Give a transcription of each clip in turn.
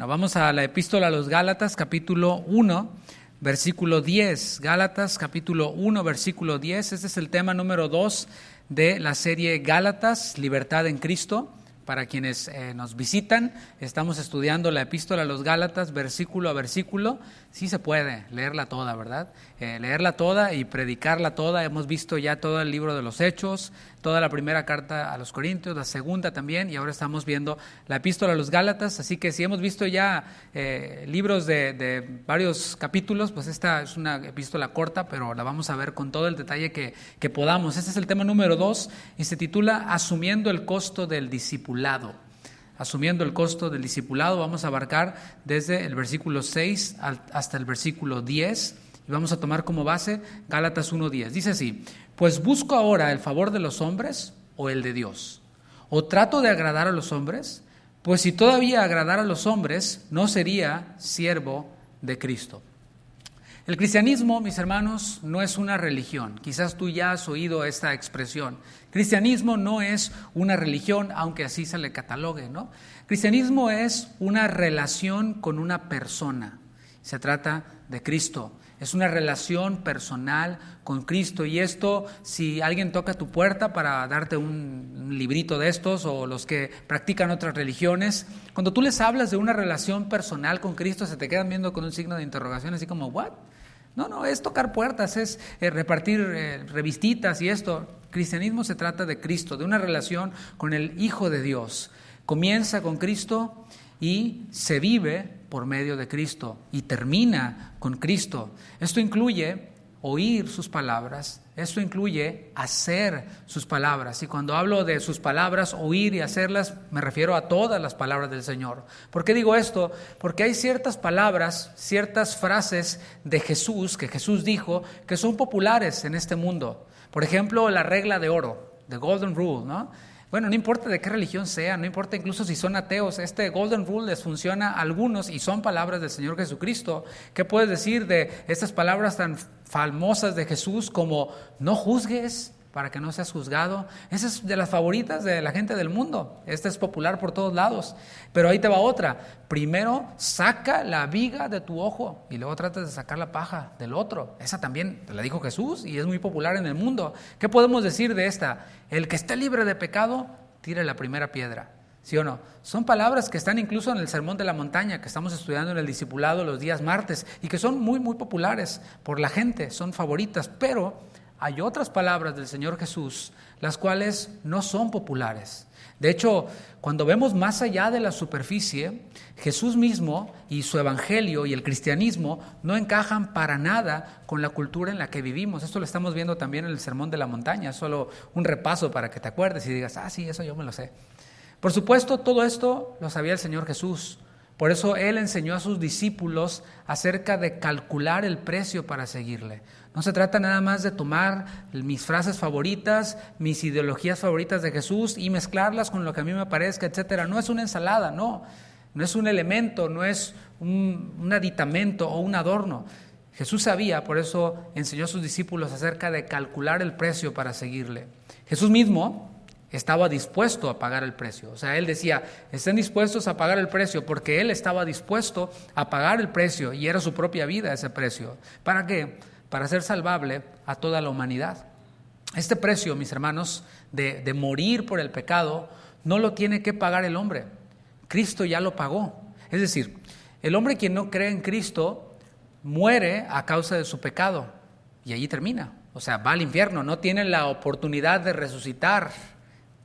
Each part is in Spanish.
Bueno, vamos a la epístola a los Gálatas, capítulo 1, versículo 10. Gálatas, capítulo 1, versículo 10. Este es el tema número 2 de la serie Gálatas, Libertad en Cristo. Para quienes nos visitan, estamos estudiando la epístola a los Gálatas, versículo a versículo. Sí se puede leerla toda, ¿verdad? Leerla toda y predicarla toda. Hemos visto ya todo el libro de los Hechos, toda la primera carta a los Corintios, la segunda también, y ahora estamos viendo la epístola a los Gálatas. Así que si hemos visto ya libros de varios capítulos, pues esta es una epístola corta, pero la vamos a ver con todo el detalle que podamos. Este es el tema número 2 y se titula Asumiendo el costo del discipulado. Asumiendo el costo del discipulado, vamos a abarcar desde el versículo 6 hasta el versículo 10 y vamos a tomar como base Gálatas 1:10. Dice así: pues busco ahora el favor de los hombres o el de Dios, o trato de agradar a los hombres, pues si todavía agradara a los hombres, no sería siervo de Cristo. El cristianismo, mis hermanos, no es una religión. Quizás tú ya has oído esta expresión. Cristianismo no es una religión, aunque así se le catalogue, ¿no? Cristianismo es una relación con una persona. Se trata de Cristo. Es una relación personal con Cristo. Y esto, si alguien toca tu puerta para darte un librito de estos, o los que practican otras religiones, cuando tú les hablas de una relación personal con Cristo, se te quedan viendo con un signo de interrogación, así como, ¿what? No, es tocar puertas, es repartir revistitas y esto. Cristianismo se trata de Cristo, de una relación con el Hijo de Dios. Comienza con Cristo y se vive por medio de Cristo y termina con Cristo. Esto incluye oír sus palabras, esto incluye hacer sus palabras. Y cuando hablo de sus palabras, oír y hacerlas, me refiero a todas las palabras del Señor. ¿Por qué digo esto? Porque hay ciertas palabras, ciertas frases de Jesús, que Jesús dijo, que son populares en este mundo. Por ejemplo, la regla de oro, the golden rule, ¿no? Bueno, no importa de qué religión sea, no importa incluso si son ateos, este golden rule les funciona a algunos y son palabras del Señor Jesucristo. ¿Qué puedes decir de estas palabras tan famosas de Jesús como no juzgues para que no seas juzgado? Esa es de las favoritas de la gente del mundo. Esta es popular por todos lados. Pero ahí te va otra. Primero saca la viga de tu ojo y luego tratas de sacar la paja del otro. Esa también te la dijo Jesús y es muy popular en el mundo. ¿Qué podemos decir de esta? El que esté libre de pecado, tire la primera piedra. ¿Sí o no? Son palabras que están incluso en el Sermón de la Montaña, que estamos estudiando en el discipulado los días martes y que son muy, muy populares por la gente, son favoritas, pero hay otras palabras del Señor Jesús, las cuales no son populares. De hecho, cuando vemos más allá de la superficie, Jesús mismo y su evangelio y el cristianismo no encajan para nada con la cultura en la que vivimos. Esto lo estamos viendo también en el Sermón de la Montaña, solo un repaso para que te acuerdes y digas, sí, eso yo me lo sé. Por supuesto, todo esto lo sabía el Señor Jesús. Por eso Él enseñó a sus discípulos acerca de calcular el precio para seguirle. No se trata nada más de tomar mis frases favoritas, mis ideologías favoritas de Jesús y mezclarlas con lo que a mí me parezca, etcétera. No es una ensalada, no es un elemento, no es un aditamento o un adorno. Jesús sabía, por eso enseñó a sus discípulos acerca de calcular el precio para seguirle. Jesús mismo estaba dispuesto a pagar el precio. O sea, Él decía, estén dispuestos a pagar el precio, porque Él estaba dispuesto a pagar el precio y era su propia vida ese precio. ¿Para qué? Para ser salvable a toda la humanidad. Este precio, mis hermanos, de morir por el pecado, no lo tiene que pagar el hombre. Cristo ya lo pagó. Es decir, el hombre quien no cree en Cristo muere a causa de su pecado y allí termina. O sea, va al infierno, no tiene la oportunidad de resucitar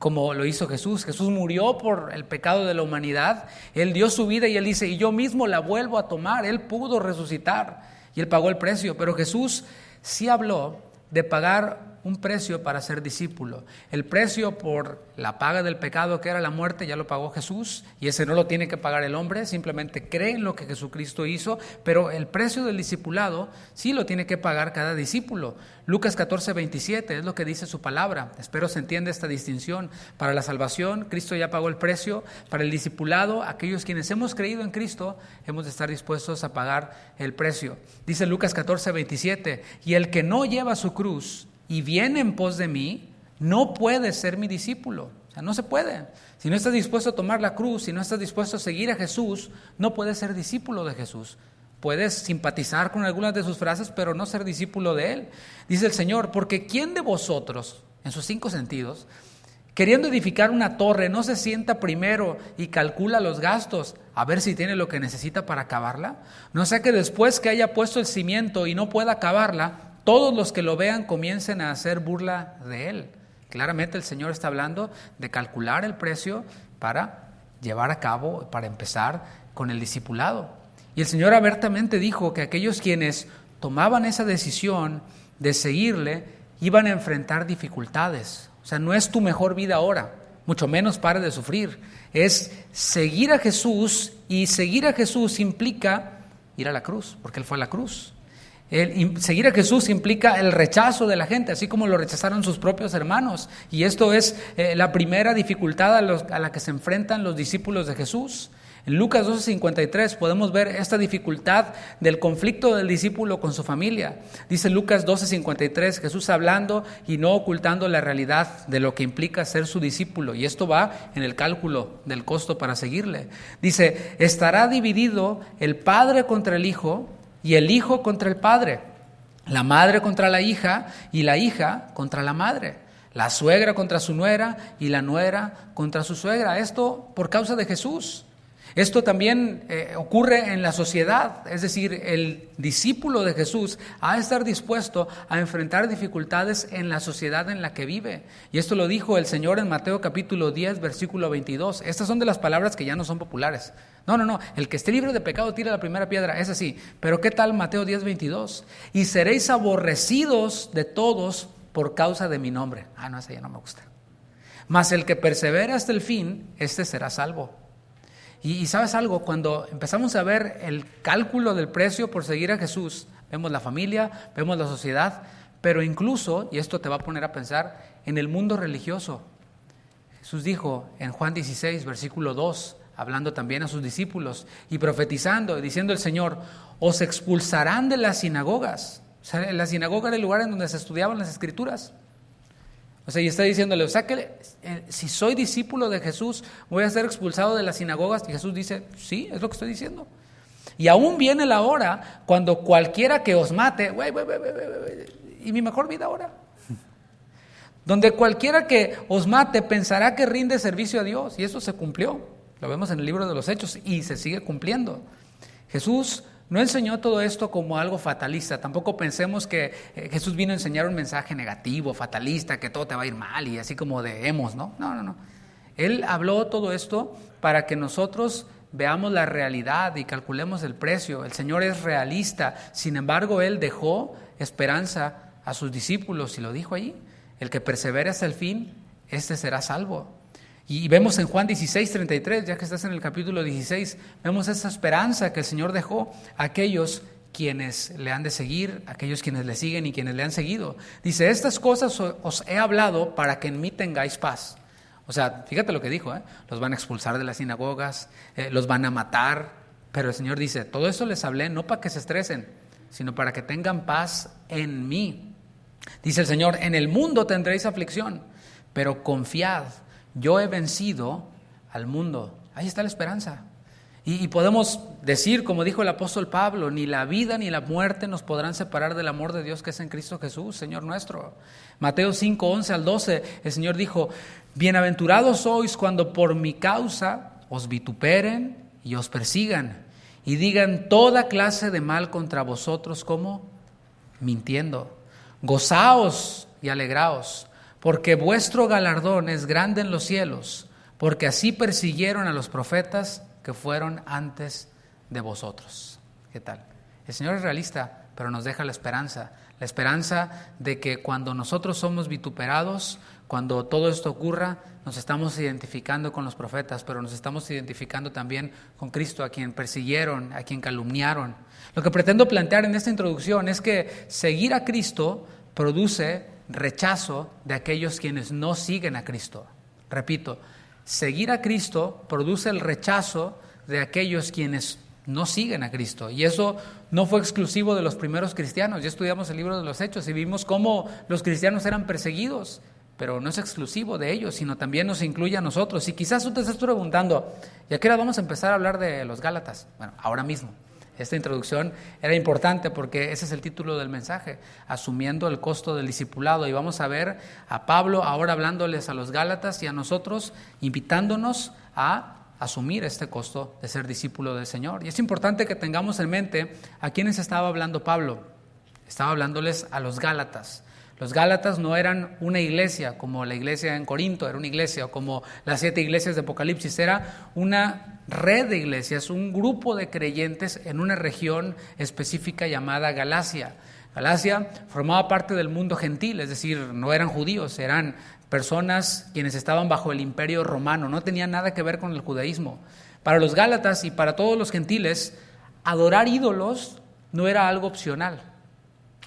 como lo hizo Jesús. Jesús murió por el pecado de la humanidad. Él dio su vida y Él dice, y yo mismo la vuelvo a tomar. Él pudo resucitar y Él pagó el precio. Pero Jesús sí habló de pagar un precio para ser discípulo. El precio por la paga del pecado, que era la muerte, ya lo pagó Jesús, y ese no lo tiene que pagar el hombre, simplemente cree en lo que Jesucristo hizo, pero el precio del discipulado sí lo tiene que pagar cada discípulo. Lucas 14:27 es lo que dice su palabra. Espero se entienda esta distinción. Para la salvación, Cristo ya pagó el precio. Para el discipulado, aquellos quienes hemos creído en Cristo, hemos de estar dispuestos a pagar el precio. Dice Lucas 14:27, y el que no lleva su cruz y viene en pos de mí, no puede ser mi discípulo. O sea, No se puede. Si no estás dispuesto a tomar la cruz, si no estás dispuesto a seguir a Jesús, no puedes ser discípulo de Jesús. Puedes simpatizar con algunas de sus frases, pero no ser discípulo de Él. Dice el Señor, porque ¿quién de vosotros, en sus 5 sentidos, queriendo edificar una torre, no se sienta primero y calcula los gastos a ver si tiene lo que necesita para acabarla? No sea que después que haya puesto el cimiento y no pueda acabarla, todos los que lo vean comiencen a hacer burla de él. Claramente el Señor está hablando de calcular el precio para llevar a cabo, para empezar con el discipulado. Y el Señor abiertamente dijo que aquellos quienes tomaban esa decisión de seguirle iban a enfrentar dificultades. O sea, no es tu mejor vida ahora, mucho menos pare de sufrir. Es seguir a Jesús, y seguir a Jesús implica ir a la cruz, porque Él fue a la cruz. Seguir a Jesús implica el rechazo de la gente, así como lo rechazaron sus propios hermanos. Y esto es la primera dificultad a la que se enfrentan los discípulos de Jesús. En Lucas 12:53 podemos ver esta dificultad del conflicto del discípulo con su familia. Dice Lucas 12:53, Jesús hablando y no ocultando la realidad de lo que implica ser su discípulo. Y esto va en el cálculo del costo para seguirle. Dice, estará dividido el padre contra el hijo y el hijo contra el padre, la madre contra la hija y la hija contra la madre, la suegra contra su nuera y la nuera contra su suegra. Esto por causa de Jesús. Esto también ocurre en la sociedad, es decir, el discípulo de Jesús ha de estar dispuesto a enfrentar dificultades en la sociedad en la que vive. Y esto lo dijo el Señor en Mateo capítulo 10, versículo 22. Estas son de las palabras que ya no son populares. No, el que esté libre de pecado tira la primera piedra, es así. Pero ¿qué tal Mateo 10, 22? Y seréis aborrecidos de todos por causa de mi nombre. No, esa ya no me gusta. Mas el que persevera hasta el fin, este será salvo. Y ¿sabes algo? Cuando empezamos a ver el cálculo del precio por seguir a Jesús, vemos la familia, vemos la sociedad, pero incluso, y esto te va a poner a pensar, en el mundo religioso. Jesús dijo en Juan 16, versículo 2, hablando también a sus discípulos y profetizando, y diciendo el Señor, os expulsarán de las sinagogas. O sea, la sinagoga era el lugar en donde se estudiaban las Escrituras. O sea, y está diciéndole, o sea que si soy discípulo de Jesús, voy a ser expulsado de las sinagogas. Y Jesús dice, sí, es lo que estoy diciendo. Y aún viene la hora cuando cualquiera que os mate, y mi mejor vida ahora. Donde cualquiera que os mate pensará que rinde servicio a Dios. Y eso se cumplió. Lo vemos en el libro de los Hechos y se sigue cumpliendo. Jesús no enseñó todo esto como algo fatalista. Tampoco pensemos que Jesús vino a enseñar un mensaje negativo, fatalista, que todo te va a ir mal y así como de hemos, ¿no? No. Él habló todo esto para que nosotros veamos la realidad y calculemos el precio. El Señor es realista. Sin embargo, Él dejó esperanza a sus discípulos y lo dijo ahí. El que persevere hasta el fin, este será salvo. Y vemos en Juan 16:33, ya que estás en el capítulo 16, vemos esa esperanza que el Señor dejó a aquellos quienes le han de seguir, aquellos quienes le siguen y quienes le han seguido. Dice, estas cosas os he hablado para que en mí tengáis paz. O sea, fíjate lo que dijo, los van a expulsar de las sinagogas, los van a matar, pero el Señor dice, todo eso les hablé no para que se estresen, sino para que tengan paz en mí. Dice el Señor, en el mundo tendréis aflicción, pero confiad, yo he vencido al mundo. Ahí está la esperanza. Y podemos decir, como dijo el apóstol Pablo, ni la vida ni la muerte nos podrán separar del amor de Dios que es en Cristo Jesús, Señor nuestro. Mateo 5, 11 al 12, el Señor dijo, bienaventurados sois cuando por mi causa os vituperen y os persigan y digan toda clase de mal contra vosotros, ¿cómo? Mintiendo. Gozaos y alegraos, porque vuestro galardón es grande en los cielos, porque así persiguieron a los profetas que fueron antes de vosotros. ¿Qué tal? El Señor es realista, pero nos deja la esperanza de que cuando nosotros somos vituperados, cuando todo esto ocurra, nos estamos identificando con los profetas, pero nos estamos identificando también con Cristo, a quien persiguieron, a quien calumniaron. Lo que pretendo plantear en esta introducción es que seguir a Cristo produce rechazo de aquellos quienes no siguen a Cristo. Repito, seguir a Cristo produce el rechazo de aquellos quienes no siguen a Cristo. Y eso no fue exclusivo de los primeros cristianos. Ya estudiamos el libro de los Hechos y vimos cómo los cristianos eran perseguidos pero no es exclusivo de ellos, sino también nos incluye a nosotros. Y quizás tú te estés preguntando, ¿y a qué hora vamos a empezar a hablar de los Gálatas? Bueno, ahora mismo. Esta introducción era importante porque ese es el título del mensaje, asumiendo el costo del discipulado. Y vamos a ver a Pablo ahora hablándoles a los Gálatas y a nosotros, invitándonos a asumir este costo de ser discípulo del Señor. Y es importante que tengamos en mente a quiénes estaba hablando Pablo. Estaba hablándoles a los Gálatas. Los Gálatas no eran una iglesia como la iglesia en Corinto, era una iglesia, o como las 7 iglesias de Apocalipsis, era una red de iglesias, un grupo de creyentes en una región específica llamada Galacia. Galacia formaba parte del mundo gentil, es decir, no eran judíos, eran personas quienes estaban bajo el imperio romano, no tenían nada que ver con el judaísmo. Para los Gálatas y para todos los gentiles, adorar ídolos no era algo opcional.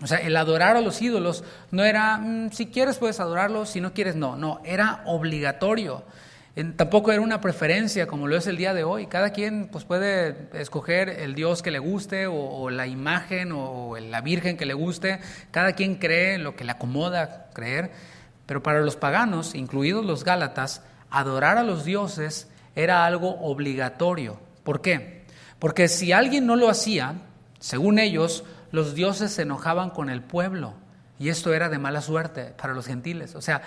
O sea, el adorar a los ídolos no era, si quieres puedes adorarlos, si no quieres no, era obligatorio. Tampoco era una preferencia como lo es el día de hoy. Cada quien pues, puede escoger el Dios que le guste o la imagen o la Virgen que le guste. Cada quien cree en lo que le acomoda creer. Pero para los paganos, incluidos los Gálatas, adorar a los dioses era algo obligatorio. ¿Por qué? Porque si alguien no lo hacía, según ellos, los dioses se enojaban con el pueblo y esto era de mala suerte para los gentiles. O sea,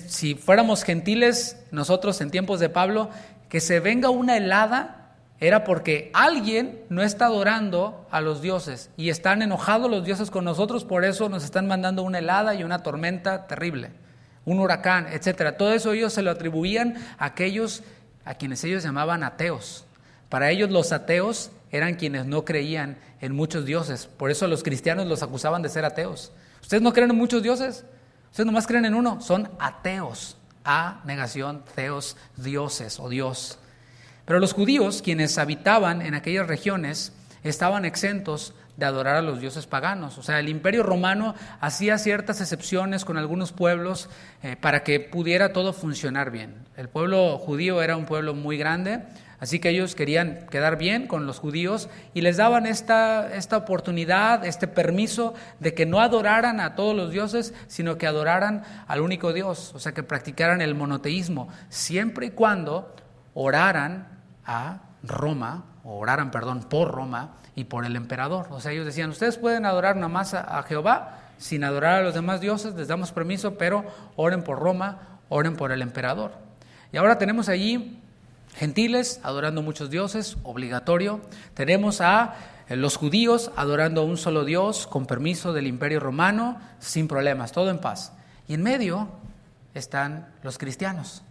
si fuéramos gentiles nosotros en tiempos de Pablo, que se venga una helada era porque alguien no está adorando a los dioses y están enojados los dioses con nosotros, por eso nos están mandando una helada y una tormenta terrible, un huracán, etcétera. Todo eso ellos se lo atribuían a aquellos a quienes ellos llamaban ateos. Para ellos los ateos eran quienes no creían en muchos dioses. Por eso los cristianos los acusaban de ser ateos. ¿Ustedes no creen en muchos dioses? Ustedes nomás creen en uno. Son ateos. A, negación, teos, dioses o Dios. Pero los judíos, quienes habitaban en aquellas regiones, estaban exentos de adorar a los dioses paganos. O sea, el imperio romano hacía ciertas excepciones con algunos pueblos para que pudiera todo funcionar bien. El pueblo judío era un pueblo muy grande, así que ellos querían quedar bien con los judíos y les daban esta oportunidad, este permiso de que no adoraran a todos los dioses, sino que adoraran al único Dios, o sea, que practicaran el monoteísmo, siempre y cuando oraran a Roma, por Roma y por el emperador. O sea, ellos decían, ustedes pueden adorar nada más a Jehová sin adorar a los demás dioses, les damos permiso, pero oren por Roma, oren por el emperador. Y ahora tenemos allí gentiles adorando muchos dioses, obligatorio. Tenemos a los judíos adorando a un solo Dios con permiso del imperio romano, sin problemas, todo en paz. Y en medio están los cristianos.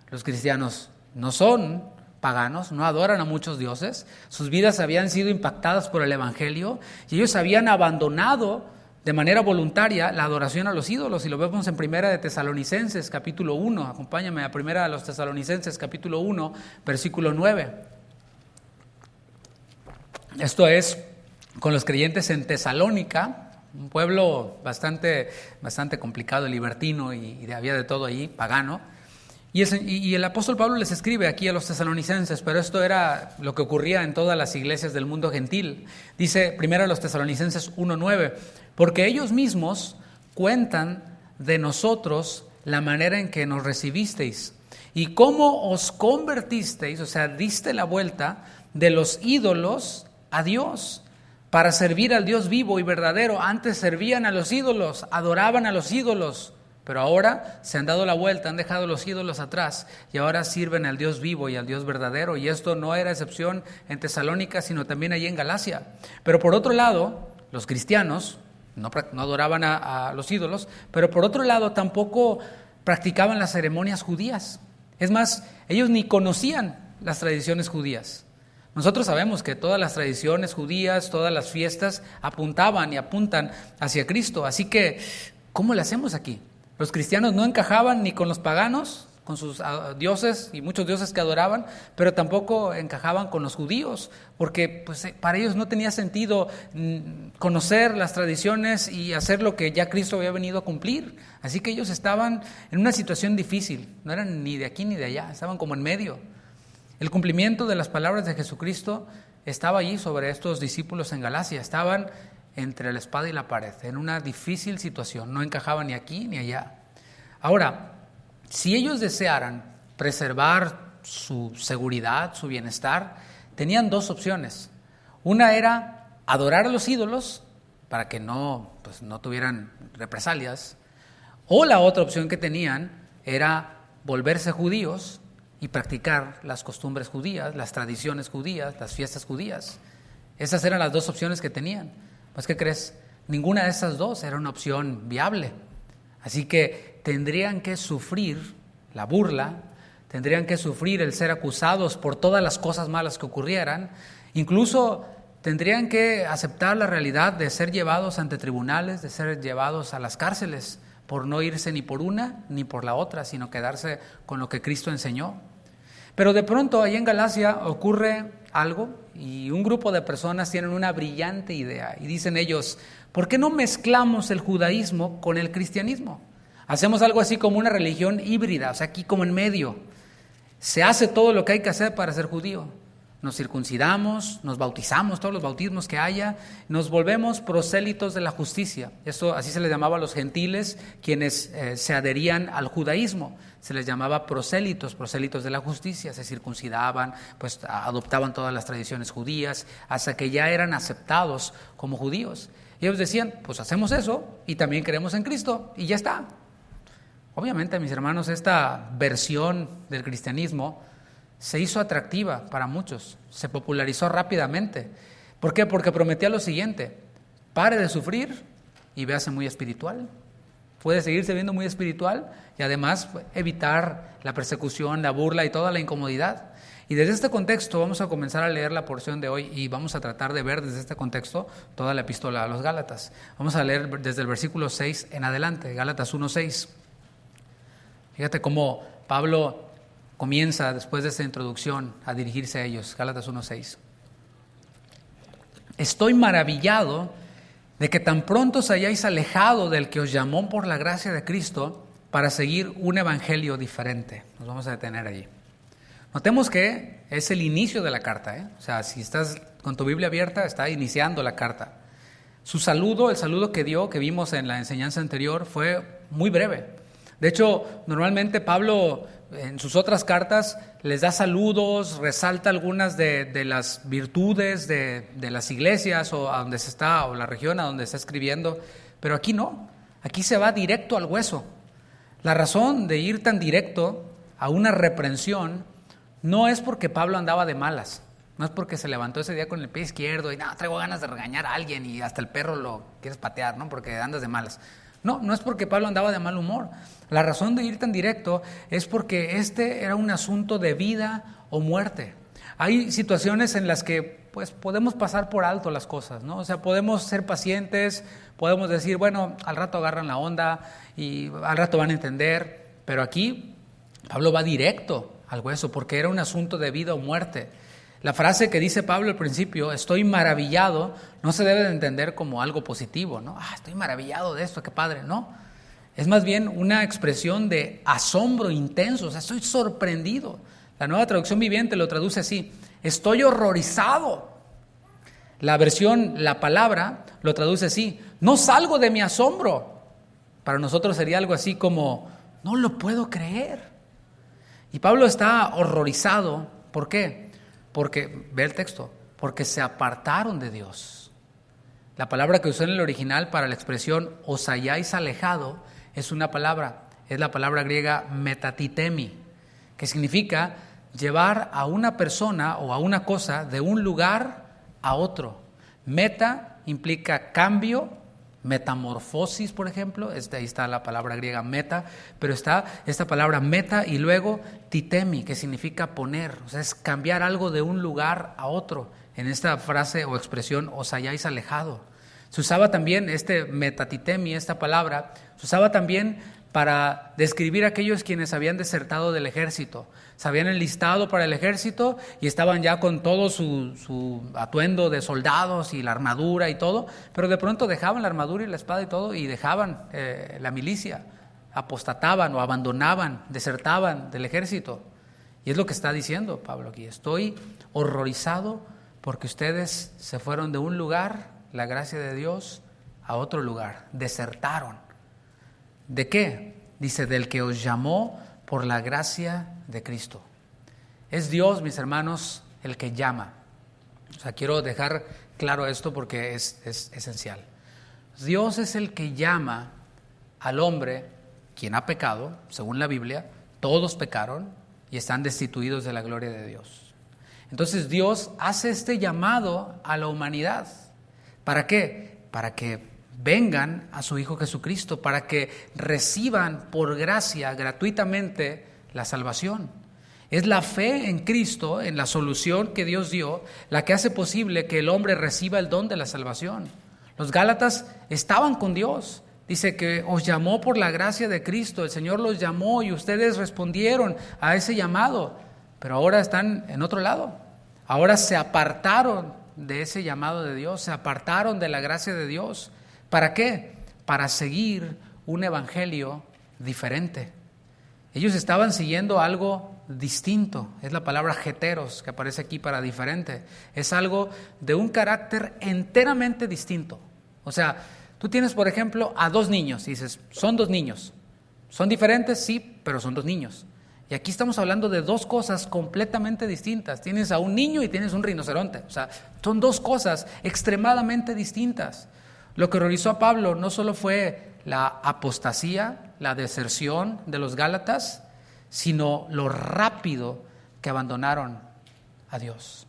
Los cristianos no son paganos, no adoran a muchos dioses, sus vidas habían sido impactadas por el evangelio y ellos habían abandonado de manera voluntaria la adoración a los ídolos, y lo vemos en Primera de Tesalonicenses capítulo 1, acompáñame a Primera de los Tesalonicenses capítulo 1, versículo 9. Esto es con los creyentes en Tesalónica, un pueblo bastante complicado, libertino y había de todo ahí, pagano. Y el apóstol Pablo les escribe aquí a los tesalonicenses, pero esto era lo que ocurría en todas las iglesias del mundo gentil. Dice primero a los tesalonicenses 1:9, porque ellos mismos cuentan de nosotros la manera en que nos recibisteis y cómo os convertisteis, o sea, diste la vuelta de los ídolos a Dios para servir al Dios vivo y verdadero. Antes servían a los ídolos, adoraban a los ídolos, pero ahora se han dado la vuelta, han dejado los ídolos atrás y ahora sirven al Dios vivo y al Dios verdadero. Y esto no era excepción en Tesalónica, sino también allí en Galacia. Pero por otro lado, los cristianos no adoraban a los ídolos, pero por otro lado tampoco practicaban las ceremonias judías. Es más, ellos ni conocían las tradiciones judías. Nosotros sabemos que todas las tradiciones judías, todas las fiestas apuntaban y apuntan hacia Cristo. Así que, ¿cómo le hacemos aquí? Los cristianos no encajaban ni con los paganos, con sus dioses y muchos dioses que adoraban, pero tampoco encajaban con los judíos, porque pues, para ellos no tenía sentido conocer las tradiciones y hacer lo que ya Cristo había venido a cumplir. Así que ellos estaban en una situación difícil, no eran ni de aquí ni de allá, estaban como en medio. El cumplimiento de las palabras de Jesucristo estaba allí sobre estos discípulos en Galacia, estaban entre la espada y la pared, en una difícil situación, no encajaban ni aquí ni allá. Ahora, si ellos desearan preservar su seguridad, su bienestar, tenían dos opciones. Una era adorar a los ídolos para que no tuvieran represalias, o la otra opción que tenían era volverse judíos y practicar las costumbres judías, las tradiciones judías, las fiestas judías. Esas eran las dos opciones que tenían. Pues, ¿qué crees? Ninguna de esas dos era una opción viable. Así que tendrían que sufrir la burla, tendrían que sufrir el ser acusados por todas las cosas malas que ocurrieran, incluso tendrían que aceptar la realidad de ser llevados ante tribunales, de ser llevados a las cárceles, por no irse ni por una ni por la otra, sino quedarse con lo que Cristo enseñó. Pero de pronto ahí en Galacia ocurre algo y un grupo de personas tienen una brillante idea y dicen ellos: ¿por qué no mezclamos el judaísmo con el cristianismo? Hacemos algo así como una religión híbrida, o sea, aquí como en medio. Se hace todo lo que hay que hacer para ser judío. Nos circuncidamos, nos bautizamos, todos los bautismos que haya, nos volvemos prosélitos de la justicia. Eso así se les llamaba a los gentiles, quienes se adherían al judaísmo. Se les llamaba prosélitos de la justicia. Se circuncidaban, pues adoptaban todas las tradiciones judías, hasta que ya eran aceptados como judíos. Y ellos decían: pues hacemos eso y también creemos en Cristo y ya está. Obviamente, mis hermanos, esta versión del cristianismo se hizo atractiva para muchos, se popularizó rápidamente. ¿Por qué? Porque prometía lo siguiente: pare de sufrir y véase muy espiritual. Puede seguirse viendo muy espiritual y además evitar la persecución, la burla y toda la incomodidad. Y desde este contexto vamos a comenzar a leer la porción de hoy y vamos a tratar de ver desde este contexto toda la epístola a los Gálatas. Vamos a leer desde el versículo 6 en adelante, Gálatas 1:6. Fíjate cómo Pablo comienza después de esta introducción a dirigirse a ellos. Gálatas 1:6. Estoy maravillado de que tan pronto os hayáis alejado del que os llamó por la gracia de Cristo para seguir un evangelio diferente. Nos vamos a detener allí. Notemos que es el inicio de la carta, O sea, si estás con tu Biblia abierta, está iniciando la carta. Su saludo, el saludo que dio, que vimos en la enseñanza anterior, fue muy breve. De hecho, normalmente Pablo en sus otras cartas les da saludos, resalta algunas de las virtudes de las iglesias o a donde se está, o la región a donde está escribiendo, pero aquí no, aquí se va directo al hueso. La razón de ir tan directo a una reprensión no es porque Pablo andaba de malas, no es porque se levantó ese día con el pie izquierdo y traigo ganas de regañar a alguien y hasta el perro lo quieres patear, ¿no? Porque andas de malas. No es porque Pablo andaba de mal humor. La razón de ir tan directo es porque este era un asunto de vida o muerte. Hay situaciones en las que pues podemos pasar por alto las cosas, ¿no? O sea, podemos ser pacientes, podemos decir, bueno, al rato agarran la onda y al rato van a entender, pero aquí Pablo va directo al hueso porque era un asunto de vida o muerte. La frase que dice Pablo al principio, estoy maravillado, no se debe de entender como algo positivo, ¿no? Estoy maravillado de esto, qué padre, ¿no? Es más bien una expresión de asombro intenso, o sea, estoy sorprendido. La Nueva Traducción Viviente lo traduce así, estoy horrorizado. La versión La Palabra lo traduce así, no salgo de mi asombro. Para nosotros sería algo así como, no lo puedo creer. Y Pablo está horrorizado, ¿por qué? Porque, ve el texto, porque se apartaron de Dios. La palabra que usó en el original para la expresión os hayáis alejado es una palabra, es la palabra griega metatitemi, que significa llevar a una persona o a una cosa de un lugar a otro. Meta implica cambio, metamorfosis, por ejemplo, ahí está la palabra griega meta, pero está esta palabra meta y luego titemi, que significa poner, o sea, es cambiar algo de un lugar a otro. En esta frase o expresión, os hayáis alejado. Se usaba también metatitemi, esta palabra, se usaba también para describir a aquellos quienes habían desertado del ejército. Se habían enlistado para el ejército y estaban ya con todo su atuendo de soldados y la armadura y todo, pero de pronto dejaban la armadura y la espada y todo y dejaban la milicia, apostataban o abandonaban, desertaban del ejército. Y es lo que está diciendo Pablo aquí, estoy horrorizado porque ustedes se fueron de un lugar, la gracia de Dios, a otro lugar, desertaron. ¿De qué? Dice, del que os llamó por la gracia de Cristo. Es Dios, mis hermanos, el que llama. O sea, quiero dejar claro esto porque es esencial. Dios es el que llama al hombre, quien ha pecado, según la Biblia. Todos pecaron y están destituidos de la gloria de Dios. Entonces Dios hace este llamado a la humanidad. ¿Para qué? Para que vengan a su Hijo Jesucristo, para que reciban por gracia gratuitamente la salvación. Es la fe en Cristo, en la solución que Dios dio, la que hace posible que el hombre reciba el don de la salvación. Los Gálatas estaban con Dios. Dice que os llamó por la gracia de Cristo. El Señor los llamó y ustedes respondieron a ese llamado. Pero ahora están en otro lado. Ahora se apartaron de ese llamado de Dios, se apartaron de la gracia de Dios. ¿Para qué? Para seguir un evangelio diferente. Ellos estaban siguiendo algo distinto. Es la palabra heteros que aparece aquí para diferente. Es algo de un carácter enteramente distinto. O sea, tú tienes, por ejemplo, a dos niños y dices, son dos niños. ¿Son diferentes? Sí, pero son dos niños. Y aquí estamos hablando de dos cosas completamente distintas. Tienes a un niño y tienes un rinoceronte. O sea, son dos cosas extremadamente distintas. Lo que horrorizó a Pablo no solo fue la apostasía, la deserción de los Gálatas, sino lo rápido que abandonaron a Dios.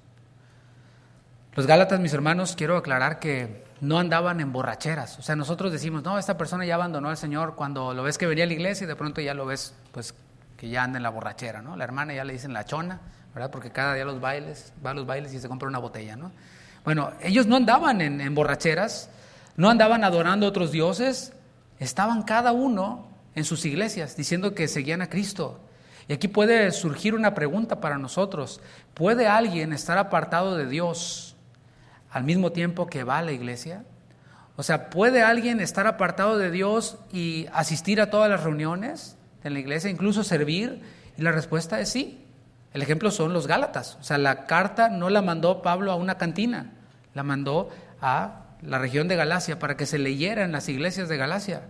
Los Gálatas, mis hermanos, quiero aclarar que no andaban en borracheras. O sea, nosotros decimos, no, esta persona ya abandonó al Señor cuando lo ves que venía a la iglesia y de pronto ya lo ves, pues, que ya anda en la borrachera, ¿no? La hermana ya le dicen la chona, ¿verdad? Porque cada día va a los bailes y se compra una botella, ¿no? Bueno, ellos no andaban en borracheras, no andaban adorando a otros dioses, estaban cada uno en sus iglesias diciendo que seguían a Cristo. Y aquí puede surgir una pregunta para nosotros. ¿Puede alguien estar apartado de Dios al mismo tiempo que va a la iglesia? O sea, ¿puede alguien estar apartado de Dios y asistir a todas las reuniones en la iglesia, incluso servir? Y la respuesta es sí. El ejemplo son los Gálatas. O sea, la carta no la mandó Pablo a una cantina, la mandó a la región de Galacia para que se leyera en las iglesias de Galacia.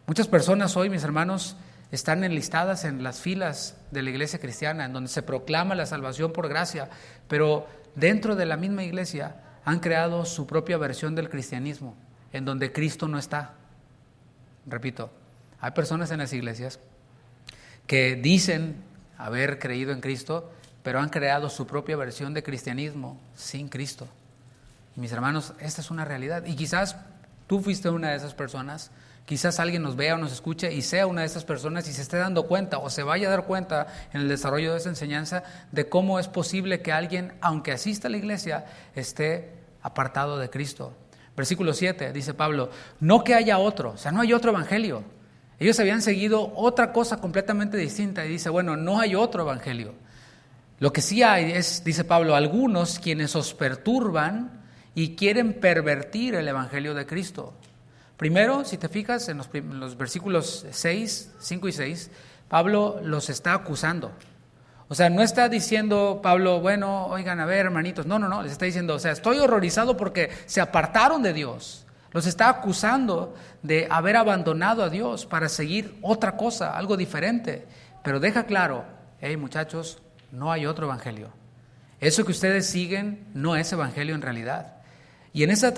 Muchas personas hoy, mis hermanos, están enlistadas en las filas de la iglesia cristiana, en donde se proclama la salvación por gracia, pero dentro de la misma iglesia han creado su propia versión del cristianismo, en donde Cristo no está. Repito, hay personas en las iglesias que dicen haber creído en Cristo, pero han creado su propia versión de cristianismo sin Cristo. Y mis hermanos, esta es una realidad. Y quizás tú fuiste una de esas personas, quizás alguien nos vea o nos escuche y sea una de esas personas y se esté dando cuenta o se vaya a dar cuenta en el desarrollo de esa enseñanza de cómo es posible que alguien, aunque asista a la iglesia, esté apartado de Cristo. Versículo 7, dice Pablo, no que haya otro, o sea, no hay otro evangelio. Ellos habían seguido otra cosa completamente distinta y dice, bueno, no hay otro evangelio. Lo que sí hay es, dice Pablo, algunos quienes os perturban y quieren pervertir el evangelio de Cristo. Primero, si te fijas en los versículos 5 y 6, Pablo los está acusando. O sea, no está diciendo Pablo, bueno, oigan, a ver, hermanitos. No, les está diciendo, o sea, estoy horrorizado porque se apartaron de Dios. Los está acusando de haber abandonado a Dios para seguir otra cosa, algo diferente. Pero deja claro, hey muchachos, no hay otro evangelio. Eso que ustedes siguen no es evangelio en realidad. Y en esa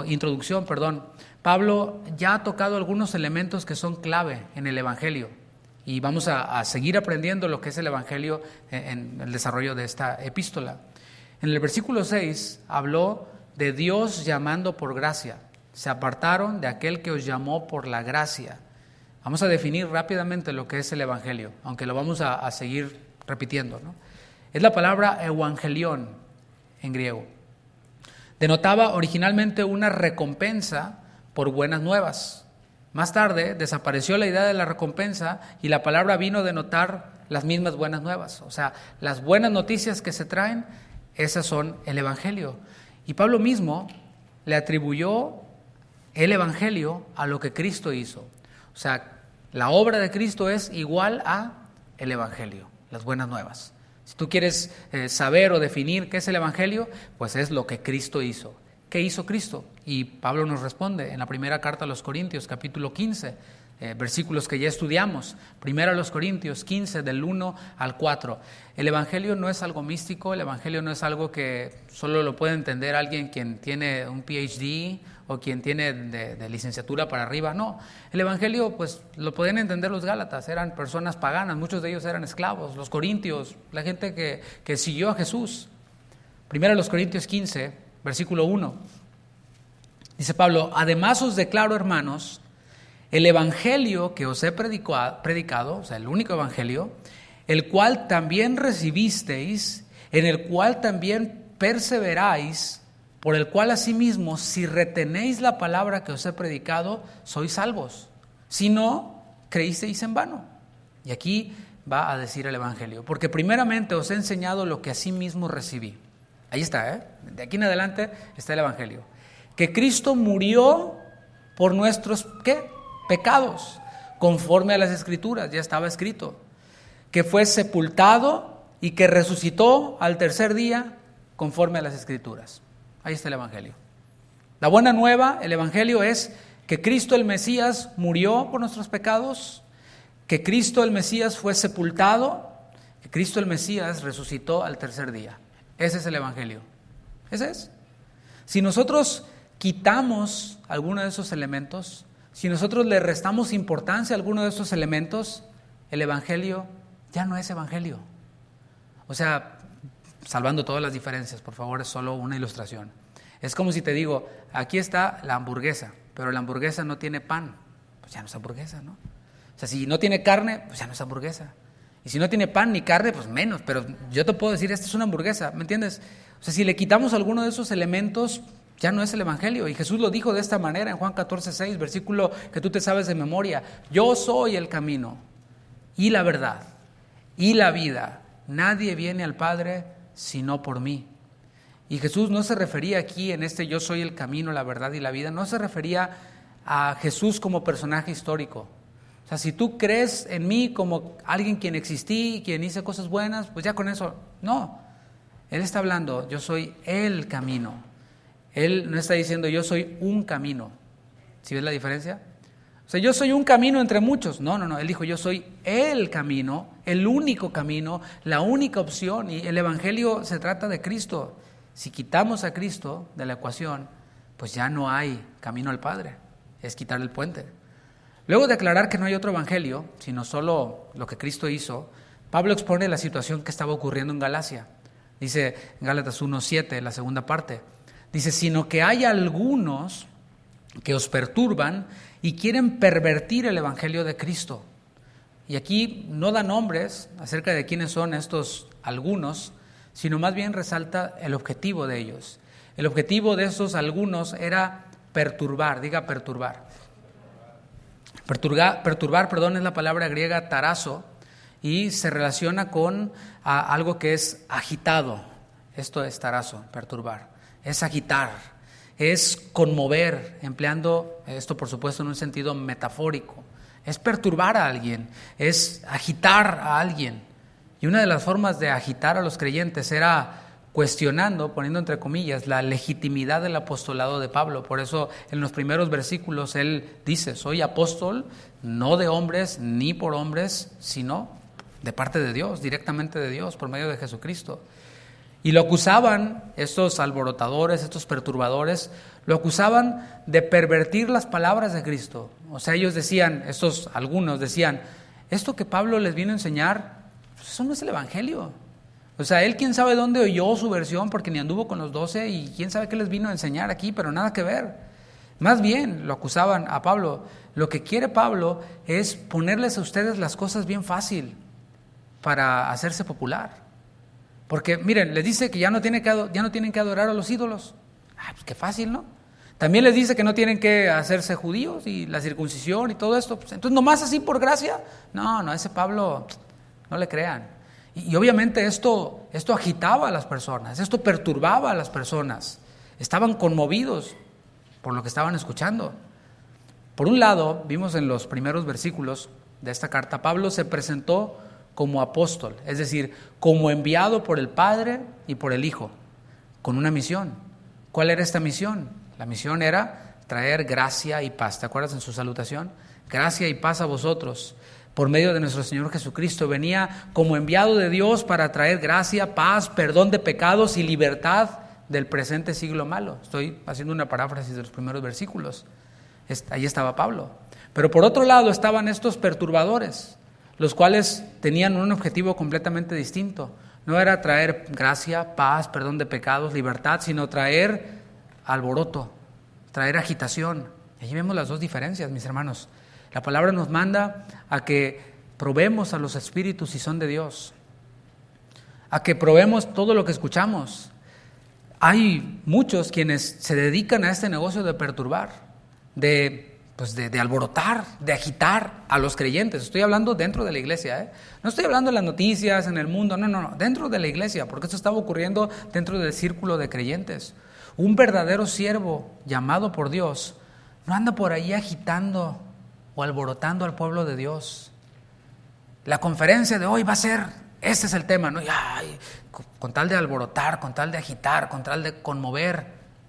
introducción, Pablo ya ha tocado algunos elementos que son clave en el evangelio. Y vamos a seguir aprendiendo lo que es el evangelio en el desarrollo de esta epístola. En el versículo 6 habló de Dios llamando por gracia. Se apartaron de aquel que os llamó por la gracia. Vamos a definir rápidamente lo que es el evangelio, aunque lo vamos a seguir repitiendo, ¿no? Es la palabra evangelión en griego. Denotaba originalmente una recompensa por buenas nuevas. Más tarde desapareció la idea de la recompensa y la palabra vino a denotar las mismas buenas nuevas. O sea, las buenas noticias que se traen, esas son el evangelio. Y Pablo mismo le atribuyó el evangelio a lo que Cristo hizo. O sea, la obra de Cristo es igual a el evangelio, las buenas nuevas. Si tú quieres saber o definir qué es el evangelio, pues es lo que Cristo hizo. ¿qué hizo Cristo? Y Pablo nos responde en la primera carta a los Corintios, capítulo 15, versículos que ya estudiamos. Primera a los Corintios 15, del 1 al 4. El Evangelio no es algo místico, el Evangelio no es algo que solo lo puede entender alguien quien tiene un PhD o quien tiene de licenciatura para arriba. No, el Evangelio pues lo podían entender los Gálatas, eran personas paganas, muchos de ellos eran esclavos, los corintios, la gente que siguió a Jesús. Primero los Corintios 15, versículo 1. Dice Pablo: además os declaro, hermanos, el evangelio que os he predicado, o sea, el único evangelio, el cual también recibisteis, en el cual también perseveráis, por el cual asimismo, si retenéis la palabra que os he predicado, sois salvos. Si no, creísteis en vano. Y aquí va a decir el evangelio: porque primeramente os he enseñado lo que asimismo recibí. Ahí está, de aquí en adelante está el evangelio. Que Cristo murió por nuestros, ¿qué? Pecados, conforme a las Escrituras, ya estaba escrito. Que fue sepultado y que resucitó al tercer día, conforme a las Escrituras. Ahí está el evangelio. La buena nueva, el evangelio, es que Cristo el Mesías murió por nuestros pecados, que Cristo el Mesías fue sepultado, que Cristo el Mesías resucitó al tercer día. Ese es el evangelio. Ese es. Si nosotros quitamos alguno de esos elementos, si nosotros le restamos importancia a alguno de esos elementos, el evangelio ya no es evangelio. O sea, salvando todas las diferencias, por favor, es solo una ilustración. Es como si te digo: aquí está la hamburguesa, pero la hamburguesa no tiene pan, pues ya no es hamburguesa, ¿no? O sea, si no tiene carne, pues ya no es hamburguesa. Y si no tiene pan ni carne, pues menos, pero yo te puedo decir, esta es una hamburguesa, ¿me entiendes? O sea, si le quitamos alguno de esos elementos, ya no es el evangelio. Y Jesús lo dijo de esta manera en Juan 14:6, versículo que tú te sabes de memoria: yo soy el camino y la verdad y la vida. Nadie viene al Padre sino por mí. Y Jesús no se refería aquí en este yo soy el camino, la verdad y la vida, no se refería a Jesús como personaje histórico. O sea, si tú crees en mí como alguien quien existí, quien hice cosas buenas, pues ya con eso, no. Él está hablando, yo soy el camino. Él no está diciendo yo soy un camino. ¿Sí ves la diferencia? O sea, yo soy un camino entre muchos. No. Él dijo yo soy el camino, el único camino, la única opción. Y el evangelio se trata de Cristo. Si quitamos a Cristo de la ecuación, pues ya no hay camino al Padre. Es quitar el puente. Luego de aclarar que no hay otro evangelio, sino solo lo que Cristo hizo, Pablo expone la situación que estaba ocurriendo en Galacia. Dice en Gálatas 1:7, la segunda parte. Dice: sino que hay algunos que os perturban y quieren pervertir el evangelio de Cristo. Y aquí no da nombres acerca de quiénes son estos algunos, sino más bien resalta el objetivo de ellos. El objetivo de esos algunos era perturbar, diga perturbar. Perturbar, es la palabra griega tarazo y se relaciona con algo que es agitado. Esto es tarazo, perturbar. Es agitar, es conmover, empleando esto por supuesto en un sentido metafórico. Es perturbar a alguien, es agitar a alguien. Y una de las formas de agitar a los creyentes era cuestionando, poniendo entre comillas, la legitimidad del apostolado de Pablo. Por eso en los primeros versículos él dice: soy apóstol, no de hombres ni por hombres, sino de parte de Dios, directamente de Dios, por medio de Jesucristo. Y lo acusaban, estos alborotadores, estos perturbadores, lo acusaban de pervertir las palabras de Cristo. O sea, ellos decían, algunos decían, esto que Pablo les vino a enseñar, pues eso no es el evangelio. O sea, él quién sabe dónde oyó su versión, porque ni anduvo con los 12 y quién sabe qué les vino a enseñar aquí, pero nada que ver. Más bien lo acusaban a Pablo. Lo que quiere Pablo es ponerles a ustedes las cosas bien fácil para hacerse popular. Porque miren, les dice que ya no tienen que adorar a los ídolos. Pues qué fácil, ¿no? También les dice que no tienen que hacerse judíos y la circuncisión y todo esto. Pues, entonces, ¿nomás así por gracia? No, a ese Pablo no le crean. Y obviamente esto agitaba a las personas, esto perturbaba a las personas. Estaban conmovidos por lo que estaban escuchando. Por un lado, vimos en los primeros versículos de esta carta, Pablo se presentó como apóstol, es decir, como enviado por el Padre y por el Hijo, con una misión, ¿Cuál era esta misión? La misión era traer gracia y paz. ¿Te acuerdas en su salutación? Gracia y paz a vosotros. Por medio de nuestro Señor Jesucristo, venía como enviado de Dios para traer gracia, paz, perdón de pecados y libertad del presente siglo malo. Estoy haciendo una paráfrasis de los primeros versículos. Ahí estaba Pablo. Pero por otro lado estaban estos perturbadores, los cuales tenían un objetivo completamente distinto. No era traer gracia, paz, perdón de pecados, libertad, sino traer alboroto, traer agitación. Y allí vemos las dos diferencias, mis hermanos. La palabra nos manda a que probemos a los espíritus si son de Dios, a que probemos todo lo que escuchamos. Hay muchos quienes se dedican a este negocio de perturbar, de alborotar, de agitar a los creyentes. Estoy hablando dentro de la iglesia, No estoy hablando de las noticias, en el mundo, no, dentro de la iglesia, porque esto estaba ocurriendo dentro del círculo de creyentes. Un verdadero siervo llamado por Dios no anda por ahí agitando o alborotando al pueblo de Dios. La conferencia de hoy va a ser, ese es el tema, ¿no? Con tal de alborotar, con tal de agitar, con tal de conmover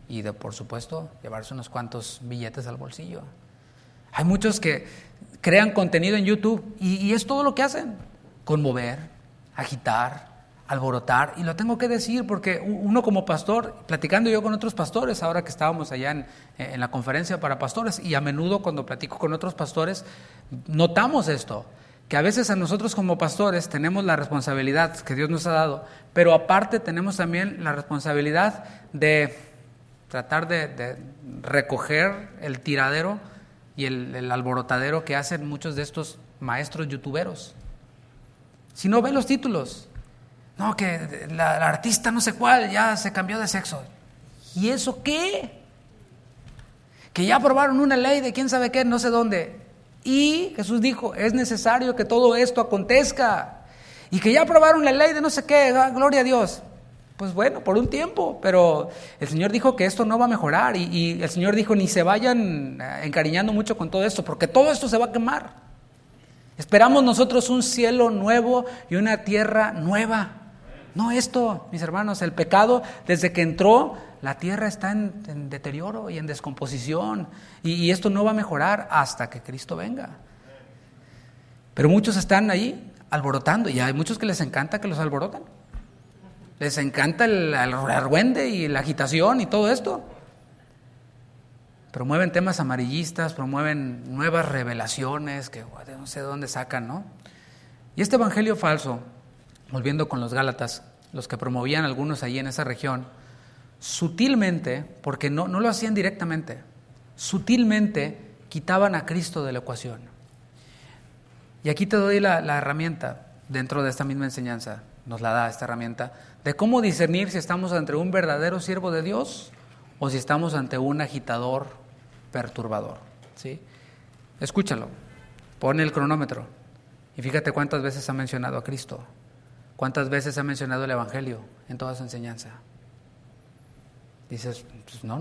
y de, por supuesto, llevarse unos cuantos billetes al bolsillo. Hay muchos que crean contenido en YouTube y es todo lo que hacen: conmover, agitar, alborotar. Y lo tengo que decir porque uno como pastor, platicando yo con otros pastores, ahora que estábamos allá en la conferencia para pastores, y a menudo cuando platico con otros pastores, notamos esto, que a veces a nosotros como pastores tenemos la responsabilidad que Dios nos ha dado, pero aparte tenemos también la responsabilidad de tratar de recoger el tiradero y el alborotadero que hacen muchos de estos maestros youtuberos. Si no, ven los títulos. No, que la artista no sé cuál ya se cambió de sexo. ¿Y eso qué? Que ya aprobaron una ley de quién sabe qué, no sé dónde. Y Jesús dijo, es necesario que todo esto acontezca. Y que ya aprobaron la ley de no sé qué, gloria a Dios. Pues bueno, por un tiempo, pero el Señor dijo que esto no va a mejorar. Y el Señor dijo, ni se vayan encariñando mucho con todo esto, porque todo esto se va a quemar. Esperamos nosotros un cielo nuevo y una tierra nueva. No esto, mis hermanos, el pecado desde que entró, la tierra está en deterioro y en descomposición, y esto no va a mejorar hasta que Cristo venga. Pero muchos están ahí alborotando, y hay muchos que les encanta que los alboroten. Les encanta el argüende y la agitación y todo esto. Promueven temas amarillistas, promueven nuevas revelaciones que no sé de dónde sacan, ¿no? Y este evangelio falso, volviendo con los Gálatas, los que promovían algunos allí en esa región, sutilmente, porque no lo hacían directamente, sutilmente quitaban a Cristo de la ecuación. Y aquí te doy la herramienta, dentro de esta misma enseñanza, nos la da esta herramienta, de cómo discernir si estamos ante un verdadero siervo de Dios o si estamos ante un agitador perturbador, ¿sí? Escúchalo, pon el cronómetro y fíjate cuántas veces ha mencionado a Cristo. ¿Cuántas veces ha mencionado el Evangelio en toda su enseñanza? Dices, pues no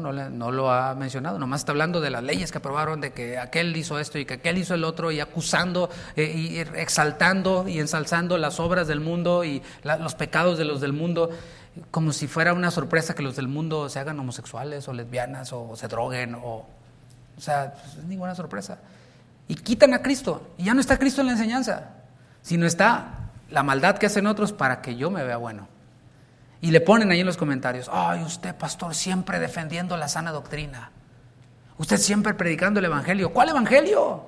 lo ha mencionado, nomás está hablando de las leyes que aprobaron, de que aquel hizo esto y que aquel hizo el otro, y acusando, y exaltando y ensalzando las obras del mundo y los pecados de los del mundo, como si fuera una sorpresa que los del mundo se hagan homosexuales o lesbianas o se droguen, o sea, pues es ninguna sorpresa. Y quitan a Cristo, y ya no está Cristo en la enseñanza, sino está la maldad que hacen otros para que yo me vea bueno. Y le ponen ahí en los comentarios, ay, usted, pastor, siempre defendiendo la sana doctrina. Usted siempre predicando el evangelio. ¿Cuál evangelio?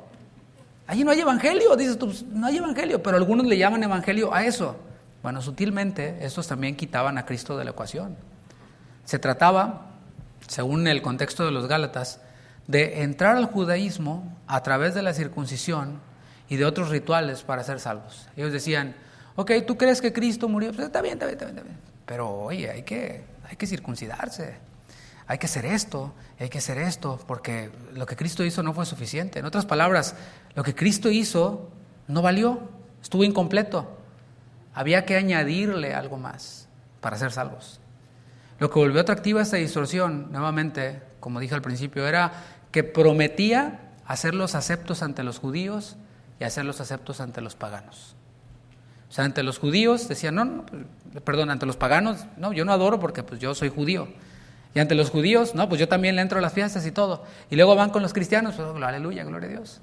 Allí no hay evangelio. Dices tú, no hay evangelio, pero algunos le llaman evangelio a eso. Bueno, sutilmente, estos también quitaban a Cristo de la ecuación. Se trataba, según el contexto de los Gálatas, de entrar al judaísmo a través de la circuncisión y de otros rituales para ser salvos. Ellos decían, ok, ¿tú crees que Cristo murió? Pues está bien. Pero oye, hay que circuncidarse, hay que hacer esto, porque lo que Cristo hizo no fue suficiente. En otras palabras, lo que Cristo hizo no valió, estuvo incompleto. Había que añadirle algo más para ser salvos. Lo que volvió atractiva esta distorsión, nuevamente, como dije al principio, era que prometía hacerlos aceptos ante los judíos y hacerlos aceptos ante los paganos. O sea, ante los judíos decían, ante los paganos, no, yo no adoro porque pues yo soy judío. Y ante los judíos, no, pues yo también le entro a las fiestas y todo. Y luego van con los cristianos, pues aleluya, gloria a Dios.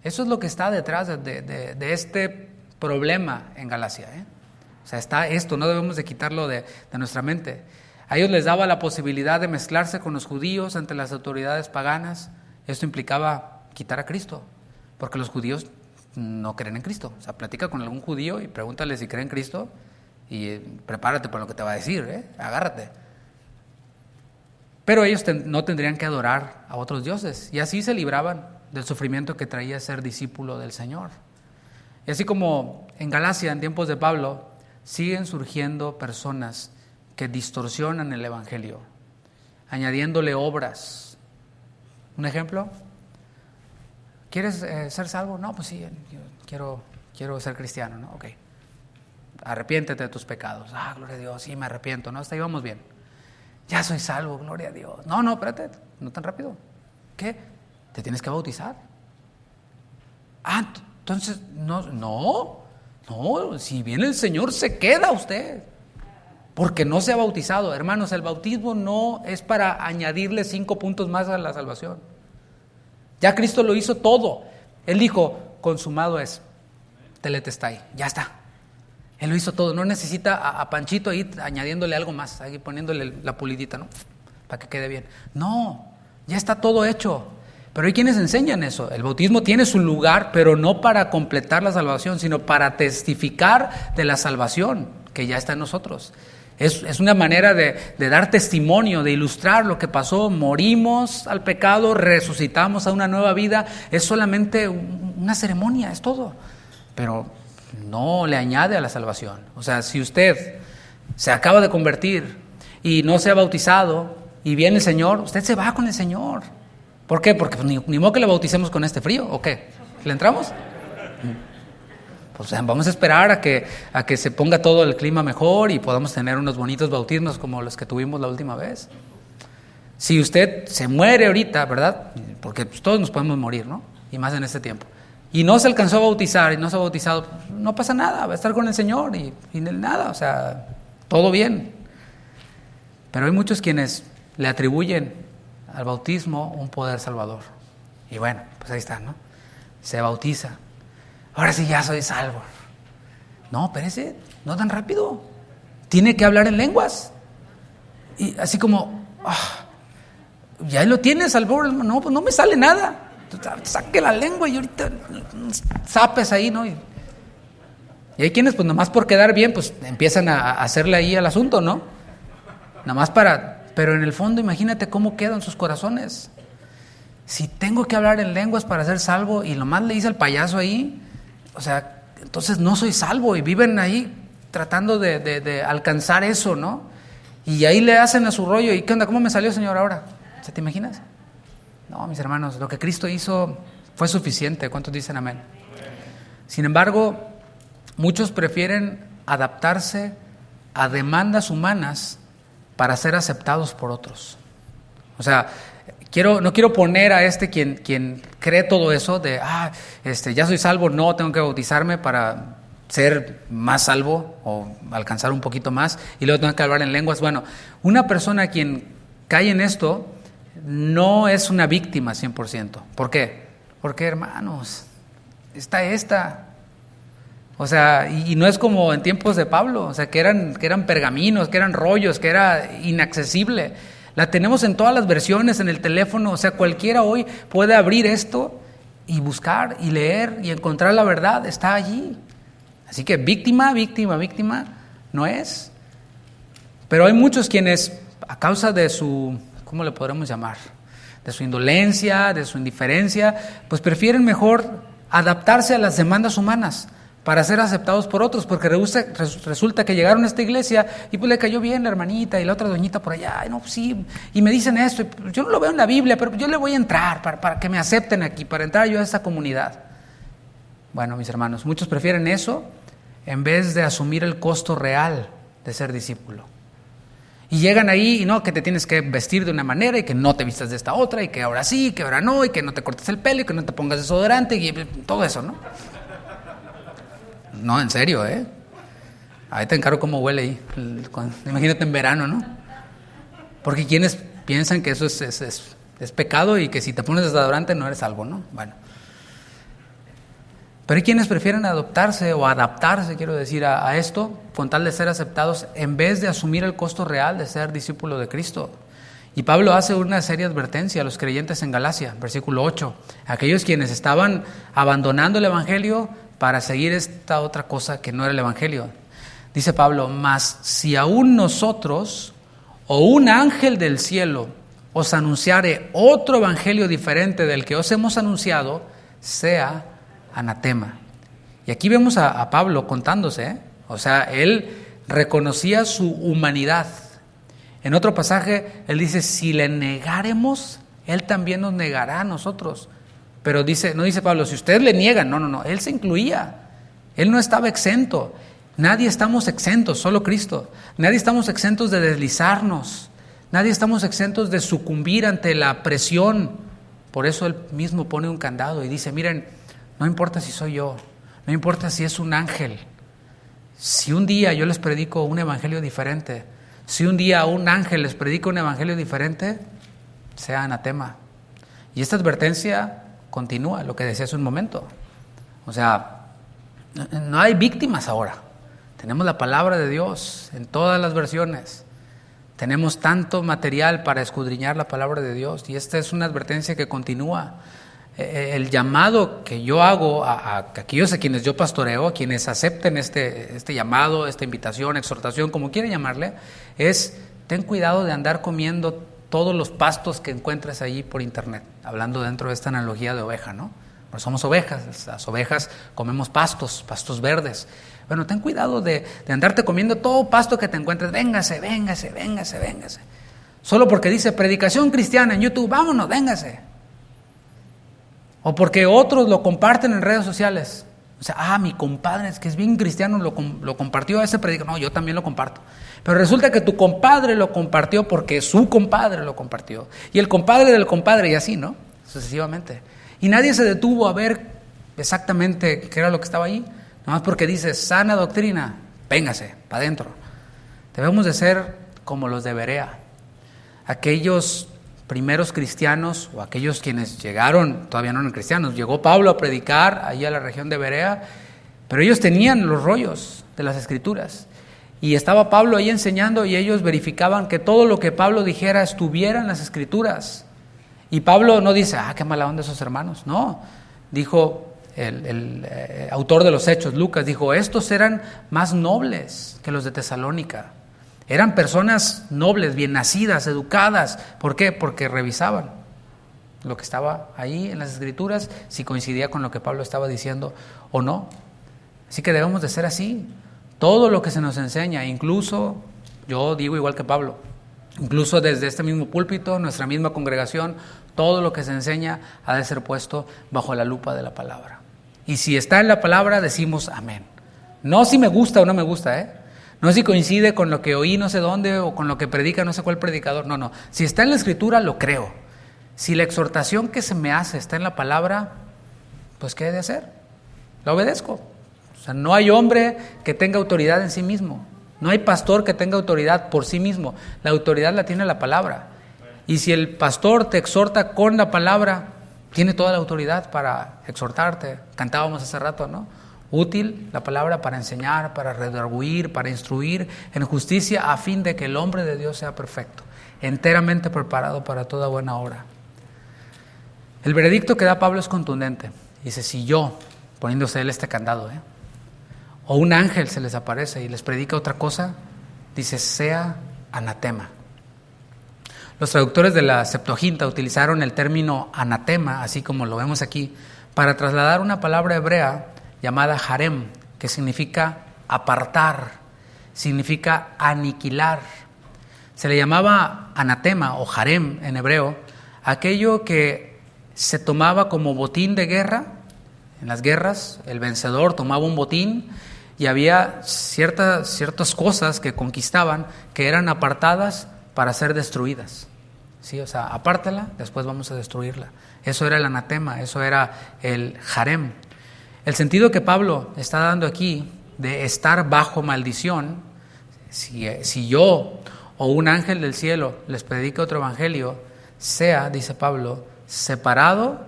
Eso es lo que está detrás de este problema en Galacia, ¿eh? O sea, está esto, no debemos de quitarlo de nuestra mente. A ellos les daba la posibilidad de mezclarse con los judíos ante las autoridades paganas. Esto implicaba quitar a Cristo, porque los judíos no creen en Cristo. O sea, platica con algún judío y pregúntale si cree en Cristo y prepárate para lo que te va a decir, agárrate. Pero ellos no tendrían que adorar a otros dioses, y así se libraban del sufrimiento que traía ser discípulo del Señor. Y así como en Galacia, en tiempos de Pablo, siguen surgiendo personas que distorsionan el Evangelio, añadiéndole obras. ¿Un ejemplo? ¿Quieres ser salvo? No, pues sí, yo quiero ser cristiano, ¿no? Ok. Arrepiéntete de tus pecados. Gloria a Dios, sí, me arrepiento, ¿no? Hasta ahí vamos bien. Ya soy salvo, gloria a Dios. No, espérate, no tan rápido. ¿Qué? ¿Te tienes que bautizar? Entonces, no, si viene el Señor se queda usted, porque no se ha bautizado. Hermanos, el bautismo no es para añadirle 5 puntos más a la salvación. Ya Cristo lo hizo todo. Él dijo, consumado es, teletestai, ya está. Él lo hizo todo, no necesita a Panchito ahí añadiéndole algo más, ahí poniéndole la pulidita, ¿no? Para que quede bien. No, ya está todo hecho. Pero hay quienes enseñan eso. El bautismo tiene su lugar, pero no para completar la salvación, sino para testificar de la salvación que ya está en nosotros. Es una manera de dar testimonio, de ilustrar lo que pasó. Morimos al pecado, resucitamos a una nueva vida. Es solamente una ceremonia, es todo. Pero no le añade a la salvación. O sea, si usted se acaba de convertir y no se ha bautizado y viene el Señor, usted se va con el Señor. ¿Por qué? Porque ni modo que le bauticemos con este frío, ¿o qué? ¿Le entramos? Pues vamos a esperar a que se ponga todo el clima mejor y podamos tener unos bonitos bautismos como los que tuvimos la última vez. Si usted se muere ahorita, ¿verdad? Porque pues, todos nos podemos morir, ¿no? Y más en este tiempo. Y no se alcanzó a bautizar y no se ha bautizado, no pasa nada, va a estar con el Señor y nada, o sea, todo bien. Pero hay muchos quienes le atribuyen al bautismo un poder salvador. Y bueno, pues ahí está, ¿no? Se bautiza. Ahora sí ya soy salvo. No, espérese, no tan rápido. Tiene que hablar en lenguas. Y así como, ya lo tienes, salvo. No, pues no me sale nada. Saque la lengua y ahorita zapes ahí, ¿no? Y hay quienes, pues nomás por quedar bien, pues empiezan a hacerle ahí al asunto, ¿no? Nomás pero en el fondo imagínate cómo quedan sus corazones. Si tengo que hablar en lenguas para ser salvo y nomás le hice al payaso ahí, o sea, entonces no soy salvo y viven ahí tratando de alcanzar eso, ¿no? Y ahí le hacen a su rollo. ¿Y qué onda? ¿Cómo me salió, Señor, ahora? ¿Se te imaginas? No, mis hermanos, lo que Cristo hizo fue suficiente. ¿Cuántos dicen amén? Sin embargo, muchos prefieren adaptarse a demandas humanas para ser aceptados por otros. O sea, no quiero poner a quien cree todo eso de, ya soy salvo, no, tengo que bautizarme para ser más salvo o alcanzar un poquito más y luego tengo que hablar en lenguas. Bueno, una persona quien cae en esto no es una víctima 100%. ¿Por qué? Porque, hermanos, está esta. O sea, y no es como en tiempos de Pablo, o sea, que eran pergaminos, que eran rollos, que era inaccesible. La tenemos en todas las versiones, en el teléfono, o sea, cualquiera hoy puede abrir esto y buscar y leer y encontrar la verdad, está allí. Así que víctima no es. Pero hay muchos quienes, a causa de su, ¿cómo le podremos llamar? De su indolencia, de su indiferencia, pues prefieren mejor adaptarse a las demandas humanas para ser aceptados por otros, porque resulta que llegaron a esta iglesia y pues le cayó bien la hermanita y la otra doñita por allá, no, pues sí, y me dicen esto, y yo no lo veo en la Biblia, pero yo le voy a entrar para que me acepten aquí, para entrar yo a esta comunidad. Bueno, mis hermanos, muchos prefieren eso en vez de asumir el costo real de ser discípulo. Y llegan ahí y no, que te tienes que vestir de una manera y que no te vistas de esta otra y que ahora sí, que ahora no, y que no te cortes el pelo y que no te pongas desodorante y todo eso, ¿no? No, en serio, Ahí te encargo cómo huele ahí. Imagínate en verano, ¿no? Porque quienes piensan que eso es pecado y que si te pones desodorante no eres salvo, ¿no? Bueno. Pero hay quienes prefieren adoptarse o adaptarse, quiero decir, a esto con tal de ser aceptados en vez de asumir el costo real de ser discípulo de Cristo. Y Pablo hace una seria advertencia a los creyentes en Galacia, versículo 8. Aquellos quienes estaban abandonando el evangelio para seguir esta otra cosa que no era el evangelio. Dice Pablo, mas si aún nosotros o un ángel del cielo os anunciare otro evangelio diferente del que os hemos anunciado, sea anatema. Y aquí vemos a Pablo contándose, o sea, él reconocía su humanidad. En otro pasaje, él dice, si le negáremos, él también nos negará a nosotros. Pero no dice Pablo, si ustedes le niegan, no, él se incluía. Él no estaba exento. Nadie estamos exentos, solo Cristo. Nadie estamos exentos de deslizarnos. Nadie estamos exentos de sucumbir ante la presión. Por eso él mismo pone un candado y dice, miren, no importa si soy yo, no importa si es un ángel. Si un día yo les predico un evangelio diferente, si un día un ángel les predica un evangelio diferente, sea anatema. Y esta advertencia continúa, lo que decía hace un momento. O sea, no hay víctimas ahora. Tenemos la palabra de Dios en todas las versiones. Tenemos tanto material para escudriñar la palabra de Dios. Y esta es una advertencia que continúa. El llamado que yo hago a aquellos a quienes yo pastoreo, a quienes acepten este llamado, esta invitación, exhortación, como quieran llamarle, es ten cuidado de andar comiendo todos los pastos que encuentres allí por internet, hablando dentro de esta analogía de oveja, ¿no? Porque somos ovejas, las ovejas comemos pastos verdes. Bueno, ten cuidado de andarte comiendo todo pasto que te encuentres, véngase. Solo porque dice predicación cristiana en YouTube, vámonos, véngase. O porque otros lo comparten en redes sociales. O sea, mi compadre, es que es bien cristiano, lo compartió a ese predicador. No, yo también lo comparto. Pero resulta que tu compadre lo compartió porque su compadre lo compartió. Y el compadre del compadre, y así, ¿no? Sucesivamente. Y nadie se detuvo a ver exactamente qué era lo que estaba ahí. Nada más porque dice, sana doctrina, véngase, para adentro. Debemos de ser como los de Berea. Aquellos primeros cristianos o aquellos quienes llegaron, todavía no eran cristianos, llegó Pablo a predicar allí a la región de Berea, pero ellos tenían los rollos de las Escrituras y estaba Pablo ahí enseñando y ellos verificaban que todo lo que Pablo dijera estuviera en las Escrituras. Y Pablo no dice, qué mala onda esos hermanos, no, dijo el autor de los Hechos, Lucas, dijo, estos eran más nobles que los de Tesalónica. Eran personas nobles, bien nacidas, educadas. ¿Por qué? Porque revisaban lo que estaba ahí en las Escrituras, si coincidía con lo que Pablo estaba diciendo o no. Así que debemos de ser así. Todo lo que se nos enseña, incluso, yo digo igual que Pablo, incluso desde este mismo púlpito, nuestra misma congregación, todo lo que se enseña ha de ser puesto bajo la lupa de la palabra. Y si está en la palabra, decimos amén. No si me gusta o no me gusta, No si coincide con lo que oí no sé dónde o con lo que predica no sé cuál predicador. No. Si está en la Escritura, lo creo. Si la exhortación que se me hace está en la palabra, pues ¿qué he de hacer? La obedezco. O sea, no hay hombre que tenga autoridad en sí mismo. No hay pastor que tenga autoridad por sí mismo. La autoridad la tiene la palabra. Y si el pastor te exhorta con la palabra, tiene toda la autoridad para exhortarte. Cantábamos hace rato, ¿no? Útil la palabra para enseñar, para redarguir, para instruir en justicia, a fin de que el hombre de Dios sea perfecto, enteramente preparado para toda buena obra. El veredicto que da Pablo es contundente. Dice, si yo, poniéndose él este candado, o un ángel se les aparece y les predica otra cosa, dice, sea anatema. Los traductores de la Septuaginta utilizaron el término anatema, así como lo vemos aquí, para trasladar una palabra hebrea llamada harem, que significa apartar, significa aniquilar. Se le llamaba anatema o harem en hebreo, aquello que se tomaba como botín de guerra. En las guerras el vencedor tomaba un botín y había ciertas cosas que conquistaban que eran apartadas para ser destruidas. ¿Sí? O sea, apártala, después vamos a destruirla. Eso era el anatema, eso era el harem. El sentido que Pablo está dando aquí de estar bajo maldición, si yo o un ángel del cielo les predica otro evangelio, sea, dice Pablo, separado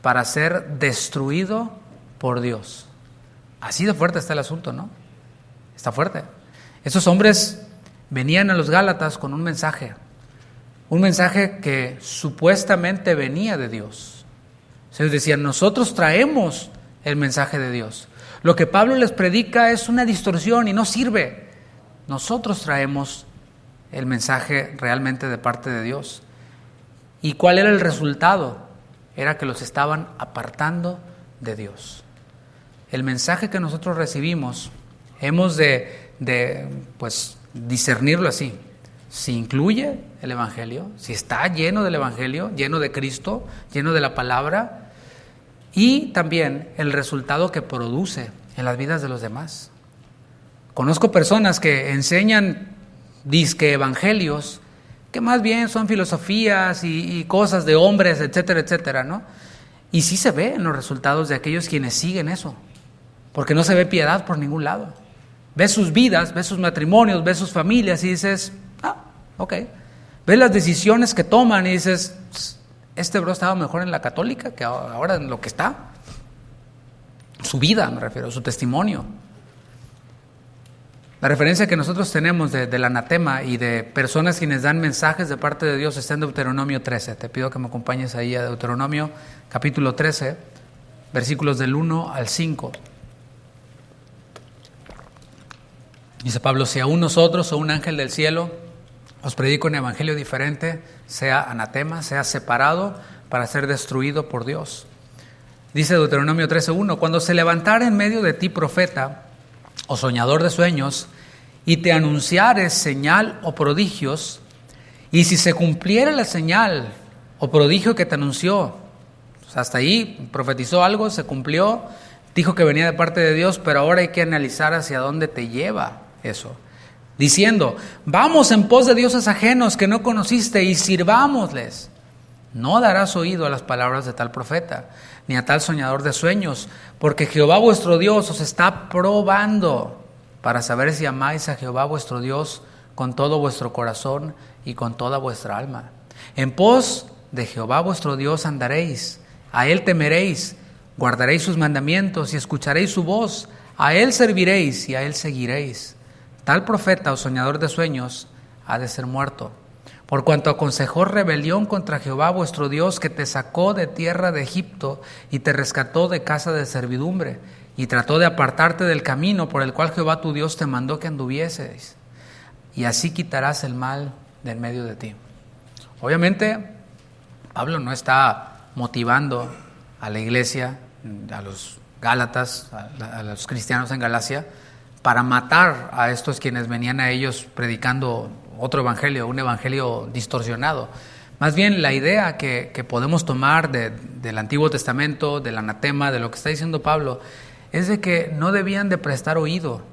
para ser destruido por Dios. Así de fuerte está el asunto, ¿no? Está fuerte. Esos hombres venían a los Gálatas con un mensaje que supuestamente venía de Dios. Ellos decían, nosotros traemos el mensaje de Dios. Lo que Pablo les predica es una distorsión y no sirve. Nosotros traemos el mensaje realmente de parte de Dios. ¿Y cuál era el resultado? Era que los estaban apartando de Dios. El mensaje que nosotros recibimos, hemos de discernirlo así. Si incluye el Evangelio, si está lleno del Evangelio, lleno de Cristo, lleno de la palabra, y también el resultado que produce en las vidas de los demás. Conozco personas que enseñan disque evangelios, que más bien son filosofías y cosas de hombres, etcétera, etcétera, ¿no? Y sí se ve en los resultados de aquellos quienes siguen eso, porque no se ve piedad por ningún lado. Ves sus vidas, ves sus matrimonios, ves sus familias y dices, ok. Ves las decisiones que toman y dices, este bro estaba mejor en la católica que ahora en lo que está. Su vida, me refiero, su testimonio. La referencia que nosotros tenemos del anatema y de personas quienes dan mensajes de parte de Dios está en Deuteronomio 13. Te pido que me acompañes ahí a Deuteronomio capítulo 13, versículos del 1 al 5. Dice Pablo, si aún nosotros o un ángel del cielo os predico un evangelio diferente, sea anatema, sea separado para ser destruido por Dios. Dice Deuteronomio 13:1, cuando se levantare en medio de ti profeta o soñador de sueños y te anunciare señal o prodigios, y si se cumpliera la señal o prodigio que te anunció, pues hasta ahí profetizó algo, se cumplió, dijo que venía de parte de Dios, pero ahora hay que analizar hacia dónde te lleva eso. Diciendo, vamos en pos de dioses ajenos que no conociste y sirvámosles. No darás oído a las palabras de tal profeta, ni a tal soñador de sueños, porque Jehová vuestro Dios os está probando para saber si amáis a Jehová vuestro Dios con todo vuestro corazón y con toda vuestra alma. En pos de Jehová vuestro Dios andaréis, a Él temeréis, guardaréis sus mandamientos y escucharéis su voz, a Él serviréis y a Él seguiréis. Tal profeta o soñador de sueños ha de ser muerto, por cuanto aconsejó rebelión contra Jehová vuestro Dios, que te sacó de tierra de Egipto y te rescató de casa de servidumbre, y trató de apartarte del camino por el cual Jehová tu Dios te mandó que anduvieseis, y así quitarás el mal de en medio de ti. Obviamente, Pablo no está motivando a la iglesia, a los Gálatas, a los cristianos en Galacia, para matar a estos quienes venían a ellos predicando otro evangelio, un evangelio distorsionado. Más bien la idea que podemos tomar del Antiguo Testamento, del anatema, de lo que está diciendo Pablo, es de que no debían de prestar oído,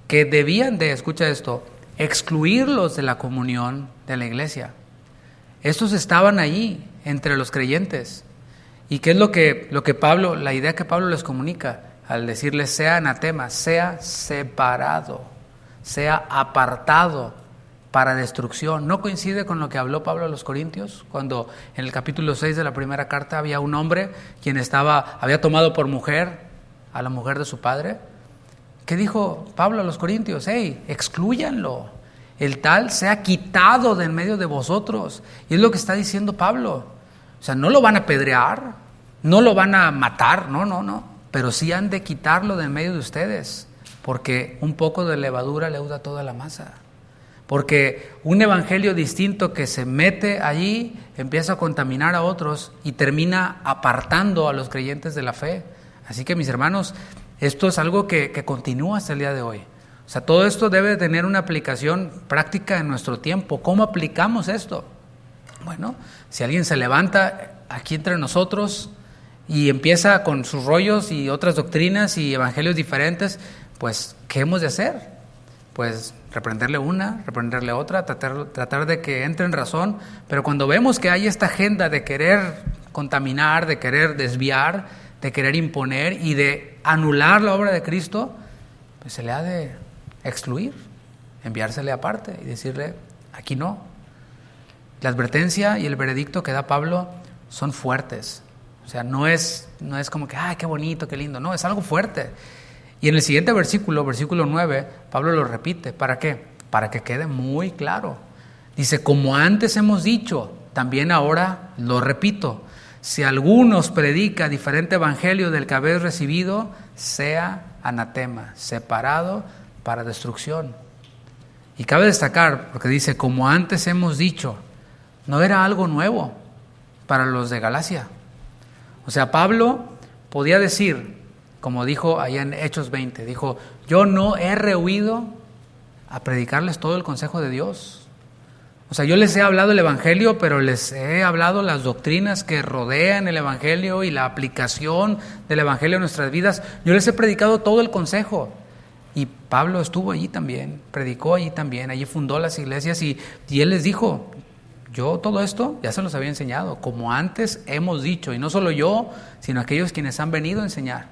que debían de, escucha esto, excluirlos de la comunión de la iglesia. Estos estaban allí entre los creyentes. ¿Y qué es lo que Pablo, la idea que Pablo les comunica? Al decirles sea anatema, sea separado, sea apartado para destrucción. ¿No coincide con lo que habló Pablo a los Corintios? Cuando en el capítulo 6 de la primera carta había un hombre quien había tomado por mujer a la mujer de su padre. ¿Qué dijo Pablo a los Corintios? Exclúyanlo. El tal sea quitado de en medio de vosotros. Y es lo que está diciendo Pablo. O sea, no lo van a apedrear, no lo van a matar, no. Pero sí han de quitarlo de en medio de ustedes, porque un poco de levadura leuda toda la masa. Porque un evangelio distinto que se mete allí empieza a contaminar a otros y termina apartando a los creyentes de la fe. Así que, mis hermanos, esto es algo que continúa hasta el día de hoy. O sea, todo esto debe tener una aplicación práctica en nuestro tiempo. ¿Cómo aplicamos esto? Bueno, si alguien se levanta aquí entre nosotros y empieza con sus rollos y otras doctrinas y evangelios diferentes, pues, ¿qué hemos de hacer? Pues reprenderle una, reprenderle otra, tratar de que entre en razón, pero cuando vemos que hay esta agenda de querer contaminar, de querer desviar, de querer imponer y de anular la obra de Cristo, pues se le ha de excluir, enviársele aparte y decirle, Aquí no. La advertencia y el veredicto que da Pablo son fuertes. O sea, no es como que, qué bonito, qué lindo. No, es algo fuerte. Y en el siguiente versículo 9, Pablo lo repite. ¿Para qué? Para que quede muy claro. Dice, como antes hemos dicho, también ahora lo repito. Si alguno os predica diferente evangelio del que habéis recibido, sea anatema, separado para destrucción. Y cabe destacar, porque dice, como antes hemos dicho, no era algo nuevo para los de Galacia. O sea, Pablo podía decir, como dijo allá en Hechos 20, dijo, yo no he rehuido a predicarles todo el consejo de Dios. O sea, yo les he hablado el evangelio, pero les he hablado las doctrinas que rodean el evangelio y la aplicación del evangelio en nuestras vidas. Yo les he predicado todo el consejo. Y Pablo estuvo allí también, predicó allí también, allí fundó las iglesias y él les dijo, yo todo esto ya se los había enseñado, como antes hemos dicho, y no solo yo, sino aquellos quienes han venido a enseñar.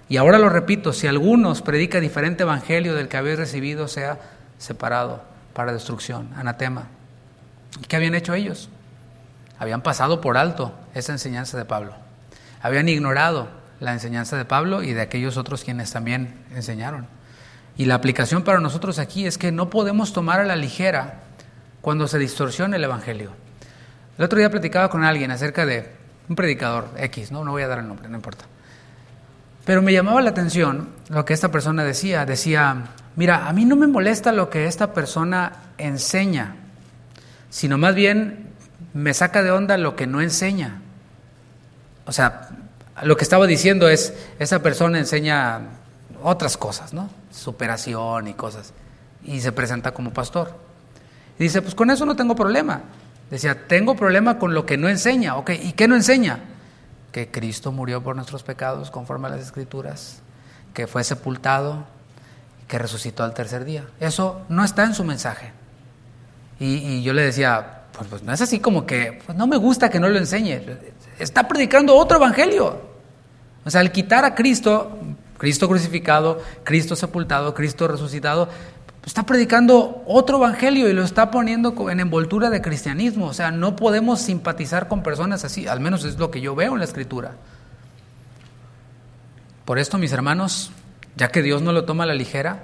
Y ahora lo repito, si algunos predica diferente evangelio del que habéis recibido, sea separado para destrucción, anatema. ¿Y qué habían hecho ellos? Habían pasado por alto esa enseñanza de Pablo. Habían ignorado la enseñanza de Pablo y de aquellos otros quienes también enseñaron. Y la aplicación para nosotros aquí es que no podemos tomar a la ligera cuando se distorsiona el evangelio. El otro día platicaba con alguien acerca de un predicador X, no voy a dar el nombre, no importa. Pero me llamaba la atención lo que esta persona decía. Decía, mira, a mí no me molesta lo que esta persona enseña, sino más bien me saca de onda lo que no enseña. O sea, lo que estaba diciendo es, esa persona enseña otras cosas, ¿no? Superación y cosas, y se presenta como pastor. Y dice, pues con eso no tengo problema. Decía, tengo problema con lo que no enseña. Ok, ¿y qué no enseña? Que Cristo murió por nuestros pecados conforme a las Escrituras, que fue sepultado, que resucitó al tercer día. Eso no está en su mensaje. Y yo le decía, pues no es así como que, pues no me gusta que no lo enseñe. Está predicando otro evangelio. O sea, al quitar a Cristo, Cristo crucificado, Cristo sepultado, Cristo resucitado, está predicando otro evangelio y lo está poniendo en envoltura de cristianismo. O sea, no podemos simpatizar con personas así, al menos es lo que yo veo en la Escritura. Por esto, mis hermanos, ya que Dios no lo toma a la ligera,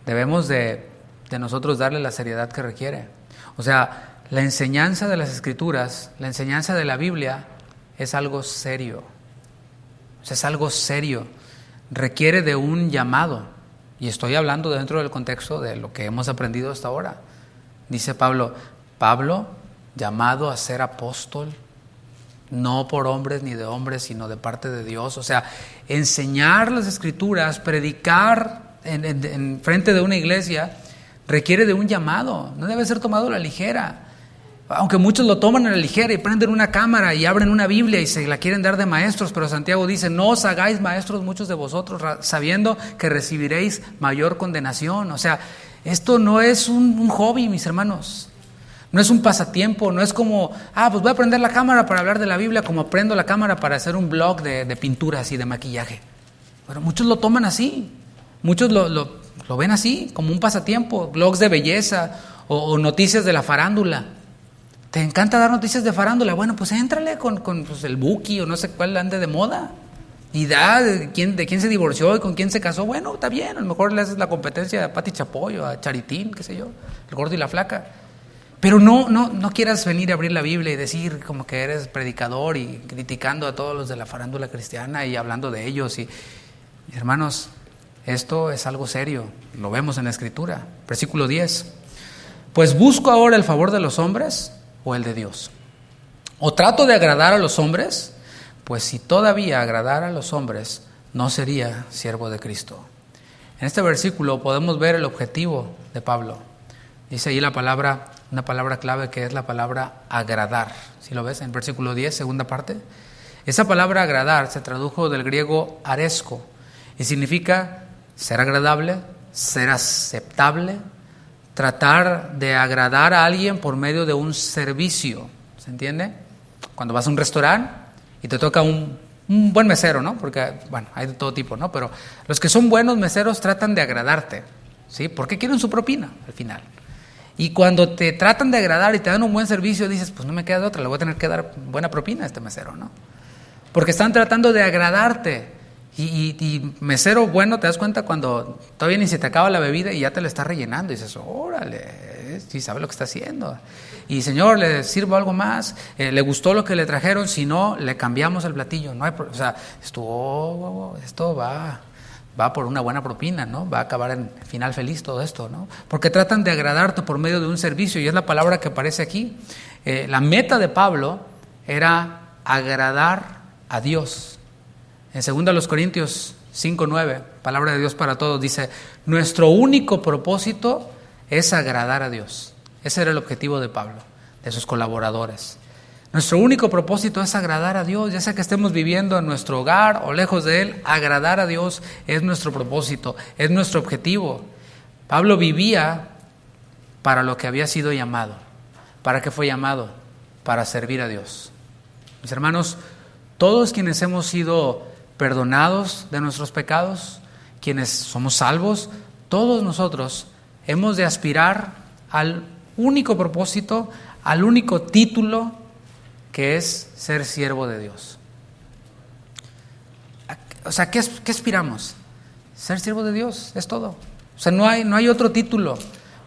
debemos de nosotros darle la seriedad que requiere. O sea, la enseñanza de las Escrituras, la enseñanza de la Biblia es algo serio. O sea, es algo serio. Requiere de un llamado. Y estoy hablando dentro del contexto de lo que hemos aprendido hasta ahora. Dice Pablo, llamado a ser apóstol, no por hombres ni de hombres, sino de parte de Dios. O sea, enseñar las Escrituras, predicar en frente de una iglesia, requiere de un llamado, no debe ser tomado a la ligera. Aunque muchos lo toman a la ligera y prenden una cámara y abren una Biblia y se la quieren dar de maestros, pero Santiago dice, no os hagáis maestros muchos de vosotros, sabiendo que recibiréis mayor condenación. O sea, esto no es un hobby, mis hermanos. No es un pasatiempo, no es como, pues voy a prender la cámara para hablar de la Biblia, como prendo la cámara para hacer un blog de pinturas y de maquillaje. Pero muchos lo toman así, muchos lo ven así, como un pasatiempo, blogs de belleza o noticias de la farándula. ¿Te encanta dar noticias de farándula? Bueno, pues éntrale con pues, el Buki o no sé cuál ande de moda. Y de quién se divorció y con quién se casó. Bueno, está bien, a lo mejor le haces la competencia a Pati Chapoy o a Charitín, qué sé yo, el gordo y la flaca. Pero no quieras venir a abrir la Biblia y decir como que eres predicador y criticando a todos los de la farándula cristiana y hablando de ellos. Y hermanos, esto es algo serio, lo vemos en la Escritura. Versículo 10. Pues busco ahora el favor de los hombres o el de Dios. ¿O trato de agradar a los hombres? Pues si todavía agradara a los hombres, no sería siervo de Cristo. En este versículo podemos ver el objetivo de Pablo. Dice ahí una palabra clave que es la palabra agradar. ¿Sí lo ves? En versículo 10, segunda parte. Esa palabra agradar se tradujo del griego aresco y significa ser agradable, ser aceptable, tratar de agradar a alguien por medio de un servicio. ¿Se entiende? Cuando vas a un restaurante y te toca un buen mesero, ¿no? Porque, bueno, hay de todo tipo, ¿no? Pero los que son buenos meseros tratan de agradarte, ¿sí? Porque quieren su propina al final. Y cuando te tratan de agradar y te dan un buen servicio, dices, pues no me queda de otra, le voy a tener que dar buena propina a este mesero, ¿no? Porque están tratando de agradarte. Y mesero bueno, te das cuenta cuando todavía ni se te acaba la bebida y ya te la está rellenando. Y dices, órale, sí sabe lo que está haciendo. Y señor, le sirvo algo más, le gustó lo que le trajeron, si no, le cambiamos el platillo. No hay, o sea, esto va por una buena propina, ¿no? Va a acabar en final feliz todo esto, ¿no? Porque tratan de agradarte por medio de un servicio, y es la palabra que aparece aquí. La meta de Pablo era agradar a Dios. En 2 Corintios 5:9, palabra de Dios para todos, dice, nuestro único propósito es agradar a Dios. Ese era el objetivo de Pablo, de sus colaboradores. Nuestro único propósito es agradar a Dios, ya sea que estemos viviendo en nuestro hogar o lejos de Él, agradar a Dios es nuestro propósito, es nuestro objetivo. Pablo vivía para lo que había sido llamado. ¿Para qué fue llamado? Para servir a Dios. Mis hermanos, todos quienes hemos sido perdonados de nuestros pecados, quienes somos salvos, todos nosotros hemos de aspirar al único propósito, al único título, que es ser siervo de Dios. O sea, ¿qué aspiramos? Ser siervo de Dios, es todo. O sea, no hay otro título,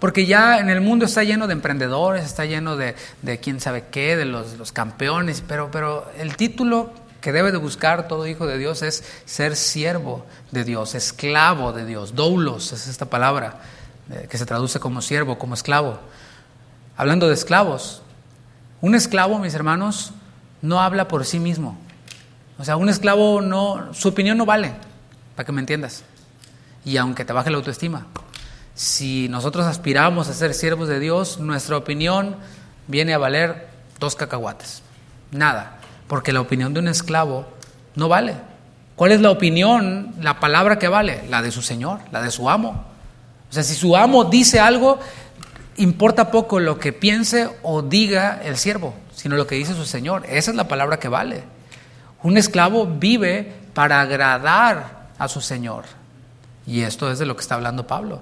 porque ya en el mundo está lleno de emprendedores, está lleno de quién sabe qué, de los campeones, pero el título que debe de buscar todo hijo de Dios es ser siervo de Dios, esclavo de Dios. Doulos es esta palabra que se traduce como siervo, como esclavo. Hablando de esclavos, un esclavo, mis hermanos, no habla por sí mismo. O sea, un esclavo su opinión no vale, para que me entiendas. Y aunque te baje la autoestima, si nosotros aspiramos a ser siervos de Dios, nuestra opinión viene a valer 2 cacahuates. Nada. Porque la opinión de un esclavo no vale. ¿Cuál es la opinión, la palabra que vale? La de su señor, la de su amo. O sea, si su amo dice algo, importa poco lo que piense o diga el siervo, sino lo que dice su señor. Esa es la palabra que vale. Un esclavo vive para agradar a su señor. Y esto es de lo que está hablando Pablo.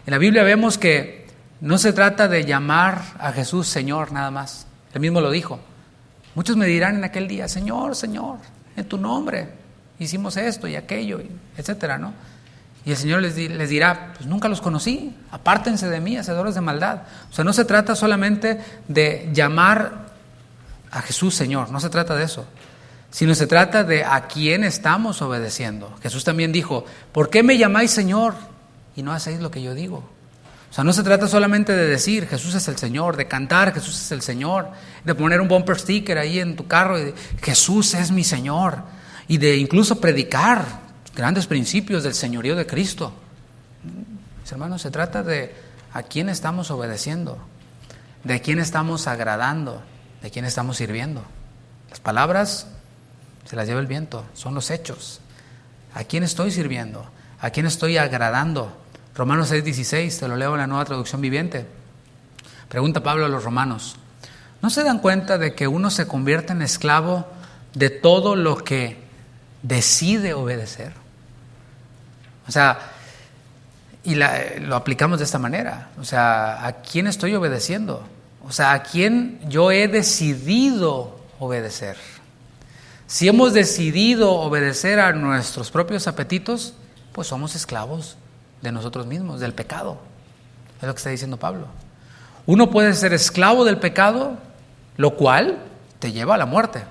En la Biblia vemos que no se trata de llamar a Jesús Señor nada más. Él mismo lo dijo. Muchos me dirán en aquel día, Señor, Señor, en tu nombre hicimos esto y aquello, etcétera, ¿no? Y el Señor les dirá, pues nunca los conocí, apártense de mí, hacedores de maldad. O sea, no se trata solamente de llamar a Jesús Señor, no se trata de eso, sino se trata de a quién estamos obedeciendo. Jesús también dijo, ¿por qué me llamáis Señor y no hacéis lo que yo digo? O sea, no se trata solamente de decir Jesús es el Señor, de cantar Jesús es el Señor, de poner un bumper sticker ahí en tu carro y de, Jesús es mi Señor, y de incluso predicar grandes principios del señorío de Cristo. Mis hermanos, se trata de a quién estamos obedeciendo, de quién estamos agradando, de quién estamos sirviendo. Las palabras se las lleva el viento, son los hechos. ¿A quién estoy sirviendo? ¿A quién estoy agradando? Romanos 6:16, te lo leo en la Nueva Traducción Viviente. Pregunta Pablo a los romanos, ¿no se dan cuenta de que uno se convierte en esclavo de todo lo que decide obedecer? O sea, lo aplicamos de esta manera. O sea, ¿a quién estoy obedeciendo? O sea, ¿a quién yo he decidido obedecer? Si hemos decidido obedecer a nuestros propios apetitos, pues somos esclavos de nosotros mismos, del pecado. Es lo que está diciendo Pablo. Uno puede ser esclavo del pecado, lo cual te lleva a la muerte.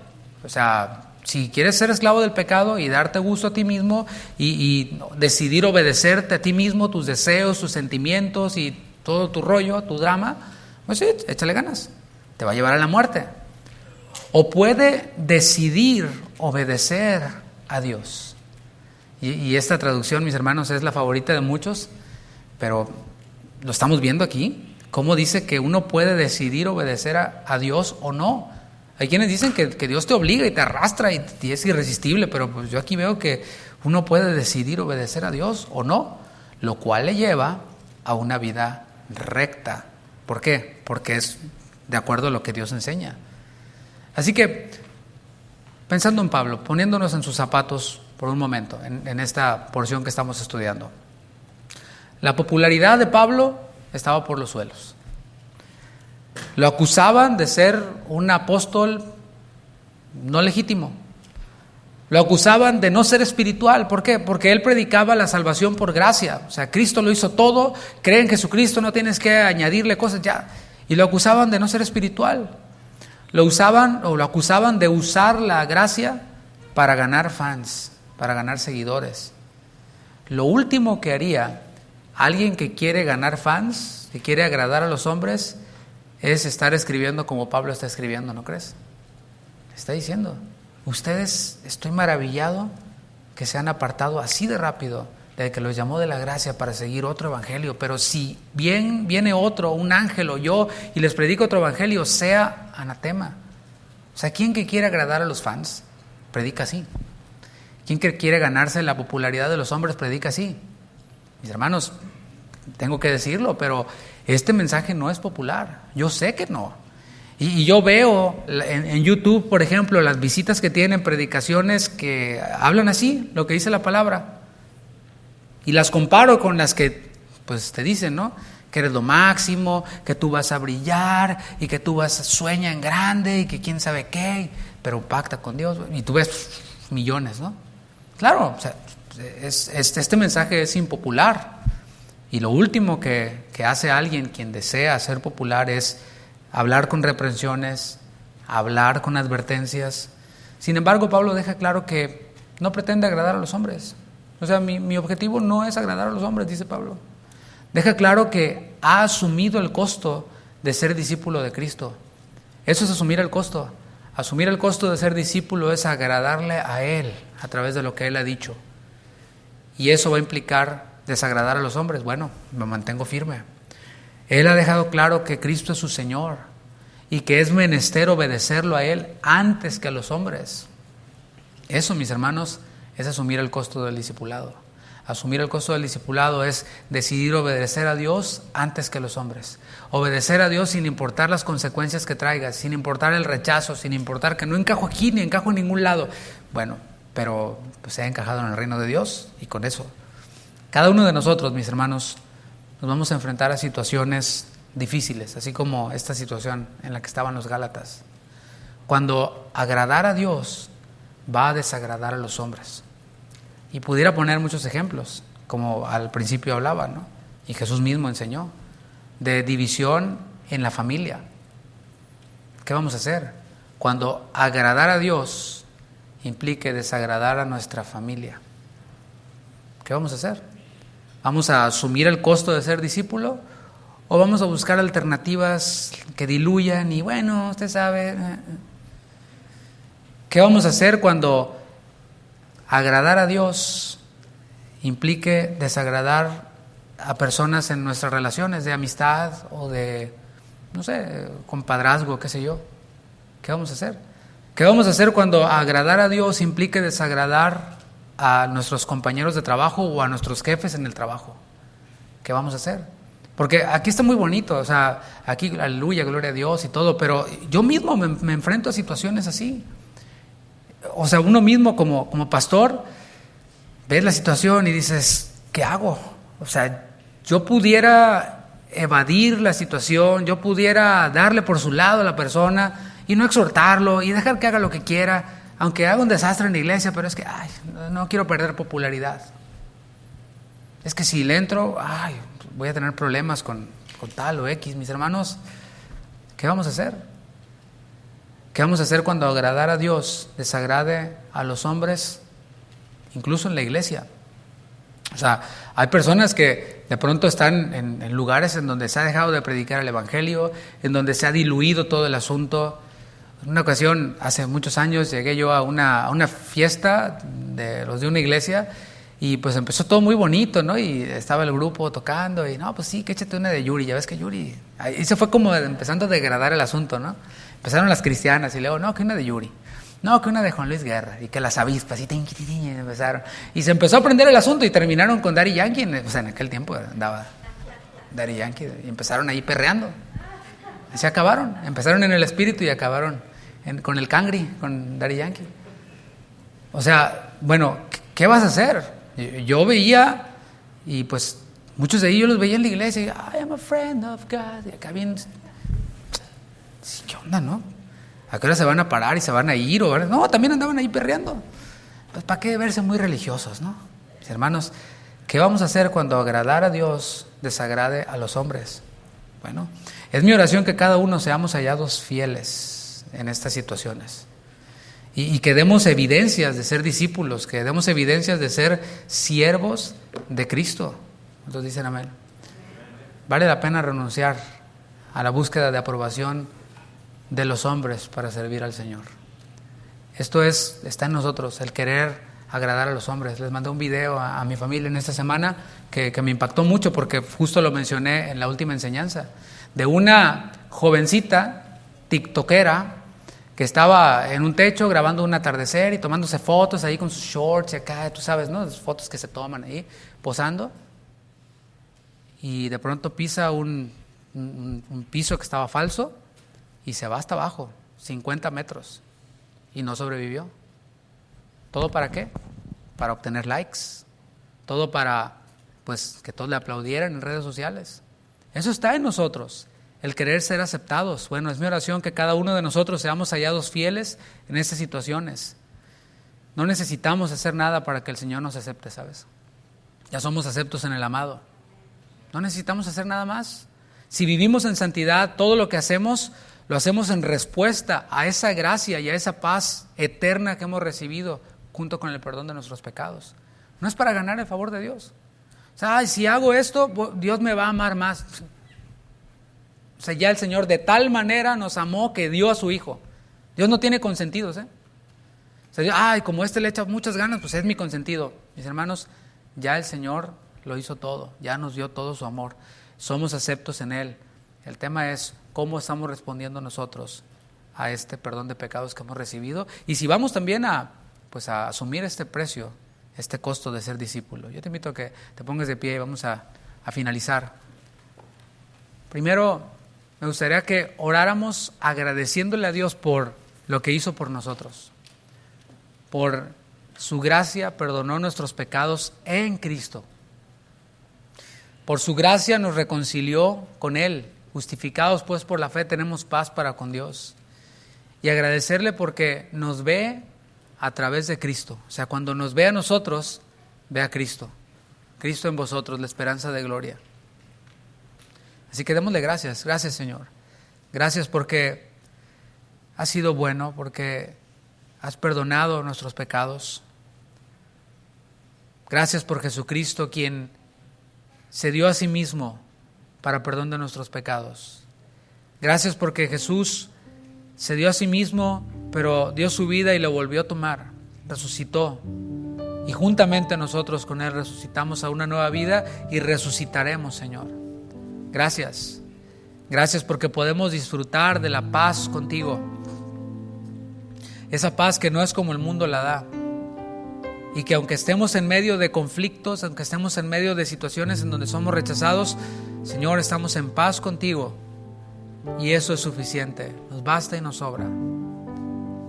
O sea, si quieres ser esclavo del pecado y darte gusto a ti mismo y decidir obedecerte a ti mismo, tus deseos, tus sentimientos y todo tu rollo, tu drama, pues sí, échale ganas. Te va a llevar a la muerte. O puede decidir obedecer a Dios. Y esta traducción, mis hermanos, es la favorita de muchos, pero lo estamos viendo aquí. ¿Cómo dice que uno puede decidir obedecer a Dios o no? Hay quienes dicen que Dios te obliga y te arrastra y es irresistible, pero pues yo aquí veo que uno puede decidir obedecer a Dios o no, lo cual le lleva a una vida recta. ¿Por qué? Porque es de acuerdo a lo que Dios enseña. Así que, pensando en Pablo, poniéndonos en sus zapatos por un momento, en esta porción que estamos estudiando. La popularidad de Pablo estaba por los suelos. Lo acusaban de ser un apóstol no legítimo. Lo acusaban de no ser espiritual. ¿Por qué? Porque él predicaba la salvación por gracia. O sea, Cristo lo hizo todo. Cree en Jesucristo, no tienes que añadirle cosas ya. Y lo acusaban de no ser espiritual. Lo acusaban de usar la gracia para ganar fans, para ganar seguidores. Lo último que haría alguien que quiere ganar fans, que quiere agradar a los hombres, es estar escribiendo como Pablo está escribiendo, ¿no crees? Está diciendo: ustedes, estoy maravillado que se han apartado así de rápido del que los llamó de la gracia para seguir otro evangelio. Pero si bien viene otro, un ángel o yo, y les predico otro evangelio, sea anatema. O sea, ¿quién que quiere agradar a los fans predica así? ¿Quién que quiere ganarse la popularidad de los hombres predica así? Mis hermanos, tengo que decirlo, pero este mensaje no es popular. Yo sé que no. Y yo veo en YouTube, por ejemplo, las visitas que tienen predicaciones que hablan así, lo que dice la palabra. Y las comparo con las que pues te dicen, ¿no? Que eres lo máximo, que tú vas a brillar y que tú sueña en grande y que quién sabe qué, pero pacta con Dios. Y tú ves millones, ¿no? Claro, o sea, este mensaje es impopular. Y lo último que hace alguien quien desea ser popular es hablar con reprensiones, hablar con advertencias. Sin embargo, Pablo deja claro que no pretende agradar a los hombres. O sea, mi objetivo no es agradar a los hombres, dice Pablo. Deja claro que ha asumido el costo de ser discípulo de Cristo. Eso es asumir el costo. Asumir el costo de ser discípulo es agradarle a Él a través de lo que Él ha dicho. Y eso va a implicar desagradar a los hombres. Bueno, me mantengo firme. Él ha dejado claro que Cristo es su Señor y que es menester obedecerlo a Él antes que a los hombres. Eso, mis hermanos, es asumir el costo del discipulado. Asumir el costo del discipulado es decidir obedecer a Dios antes que a los hombres. Obedecer a Dios sin importar las consecuencias que traiga, sin importar el rechazo, sin importar que no encajo aquí ni encajo en ningún lado. Bueno, pero pues se ha encajado en el reino de Dios y con eso. Cada uno de nosotros, mis hermanos, nos vamos a enfrentar a situaciones difíciles, así como esta situación en la que estaban los Gálatas. Cuando agradar a Dios va a desagradar a los hombres. Y pudiera poner muchos ejemplos, como al principio hablaba, ¿no? Y Jesús mismo enseñó, de división en la familia. ¿Qué vamos a hacer? Cuando agradar a Dios implique desagradar a nuestra familia. ¿Qué vamos a hacer? ¿Vamos a asumir el costo de ser discípulo? ¿O vamos a buscar alternativas que diluyan y bueno, usted sabe? ¿Qué vamos a hacer cuando agradar a Dios implique desagradar a personas en nuestras relaciones de amistad o de, no sé, compadrazgo, qué sé yo? ¿Qué vamos a hacer? ¿Qué vamos a hacer cuando agradar a Dios implique desagradar a nuestros compañeros de trabajo o a nuestros jefes en el trabajo? ¿Qué vamos a hacer? Porque aquí está muy bonito, o sea, aquí aleluya, gloria a Dios y todo, pero yo mismo me enfrento a situaciones así. O sea, uno mismo como pastor, ves la situación y dices, ¿qué hago? O sea, yo pudiera evadir la situación, yo pudiera darle por su lado a la persona y no exhortarlo y dejar que haga lo que quiera, aunque haga un desastre en la iglesia, pero es que, no quiero perder popularidad. Es que si le entro, voy a tener problemas con tal o X. Mis hermanos, ¿qué vamos a hacer? ¿Qué vamos a hacer cuando agradar a Dios desagrade a los hombres, incluso en la iglesia? O sea, hay personas que de pronto están en lugares en donde se ha dejado de predicar el evangelio, en donde se ha diluido todo el asunto. En una ocasión, hace muchos años, llegué yo a una fiesta de los de una iglesia y pues empezó todo muy bonito, ¿no? Y estaba el grupo tocando y no, pues sí, que échate una de Yuri, ya ves que Yuri. Y se fue como empezando a degradar el asunto, ¿no? Empezaron las cristianas y luego, no, que una de Yuri, no, que una de Juan Luis Guerra y que las avispas y empezaron. Y se empezó a aprender el asunto y terminaron con Daddy Yankee. O sea, en aquel tiempo andaba Daddy Yankee y empezaron ahí perreando. Y se acabaron, empezaron en el espíritu y acabaron con el cangri, con Daddy Yankee. O sea, bueno, ¿qué vas a hacer? Yo veía y pues muchos de ellos los veía en la iglesia y I am a friend of God y acá bien. Sí, ¿qué onda, no? ¿A qué hora se van a parar y se van a ir? No, también andaban ahí perreando. Pues ¿para qué verse muy religiosos, no? Mis hermanos, ¿qué vamos a hacer cuando agradar a Dios desagrade a los hombres? Bueno, es mi oración que cada uno seamos hallados fieles en estas situaciones. Y que demos evidencias de ser discípulos, que demos evidencias de ser siervos de Cristo. ¿Cuántos dicen amén? Vale la pena renunciar a la búsqueda de aprobación de los hombres para servir al Señor. Esto está en nosotros, el querer agradar a los hombres. Les mandé un video a mi familia en esta semana que me impactó mucho porque justo lo mencioné en la última enseñanza, de una jovencita tiktokera que estaba en un techo grabando un atardecer y tomándose fotos ahí con sus shorts y acá, tú sabes, ¿no? Las fotos que se toman ahí, posando. Y de pronto pisa un piso que estaba falso y se va hasta abajo, 50 metros, y no sobrevivió. ¿Todo para qué? Para obtener likes. Todo para, pues, que todos le aplaudieran en redes sociales. Eso está en nosotros, el querer ser aceptados. Bueno, es mi oración que cada uno de nosotros seamos hallados fieles en estas situaciones. No necesitamos hacer nada para que el Señor nos acepte, ¿sabes? Ya somos aceptos en el amado. No necesitamos hacer nada más. Si vivimos en santidad, todo lo que hacemos, lo hacemos en respuesta a esa gracia y a esa paz eterna que hemos recibido junto con el perdón de nuestros pecados. No es para ganar el favor de Dios. O sea, si hago esto, Dios me va a amar más. O sea, ya el Señor de tal manera nos amó que dio a su Hijo. Dios no tiene consentidos, ¿eh? O sea, como le echa muchas ganas, pues es mi consentido. Mis hermanos, ya el Señor lo hizo todo, ya nos dio todo su amor. Somos aceptos en Él. El tema es cómo estamos respondiendo nosotros a este perdón de pecados que hemos recibido. Y si vamos también a asumir este precio, este costo de ser discípulo. Yo te invito a que te pongas de pie y vamos a finalizar. Primero, me gustaría que oráramos agradeciéndole a Dios por lo que hizo por nosotros. Por su gracia perdonó nuestros pecados en Cristo. Por su gracia nos reconcilió con Él. Justificados pues por la fe tenemos paz para con Dios. Y agradecerle porque nos ve a través de Cristo. O sea, cuando nos ve a nosotros, ve a Cristo. Cristo en vosotros, la esperanza de gloria. Así que démosle gracias. Gracias, Señor. Gracias porque has sido bueno, porque has perdonado nuestros pecados. Gracias por Jesucristo, quien se dio a sí mismo para perdón de nuestros pecados. Gracias porque Jesús se dio a sí mismo, pero dio su vida y lo volvió a tomar. Resucitó. Y juntamente nosotros con Él resucitamos a una nueva vida y resucitaremos, Señor. Gracias. Gracias porque podemos disfrutar de la paz contigo. Esa paz que no es como el mundo la da. Y que aunque estemos en medio de conflictos, aunque estemos en medio de situaciones en donde somos rechazados, Señor, estamos en paz contigo. Y eso es suficiente. Nos basta y nos sobra.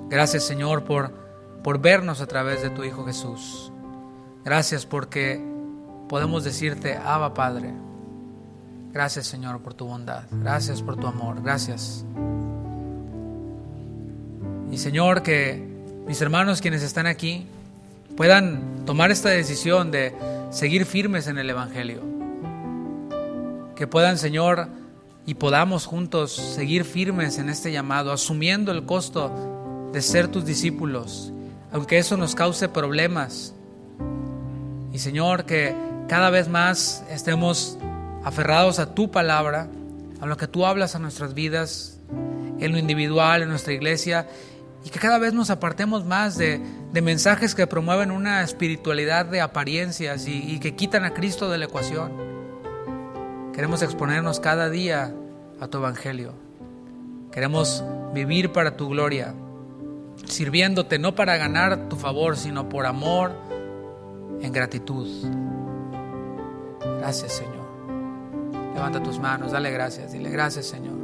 Gracias, Señor, por vernos a través de tu Hijo Jesús. Gracias porque podemos decirte, Abba, Padre. Gracias, Señor, por tu bondad. Gracias por tu amor. Gracias. Y, Señor, que mis hermanos quienes están aquí puedan tomar esta decisión de seguir firmes en el Evangelio. Que puedan, Señor, y podamos juntos seguir firmes en este llamado, asumiendo el costo de ser tus discípulos, aunque eso nos cause problemas. Y, Señor, que cada vez más estemos aferrados a tu palabra, a lo que tú hablas a nuestras vidas, en lo individual, en nuestra iglesia, y que cada vez nos apartemos más de mensajes que promueven una espiritualidad de apariencias y que quitan a Cristo de la ecuación. Queremos exponernos cada día a tu evangelio. Queremos vivir para tu gloria, sirviéndote no para ganar tu favor, sino por amor, en gratitud. Gracias, Señor. Levanta tus manos, dale gracias, dile gracias, Señor.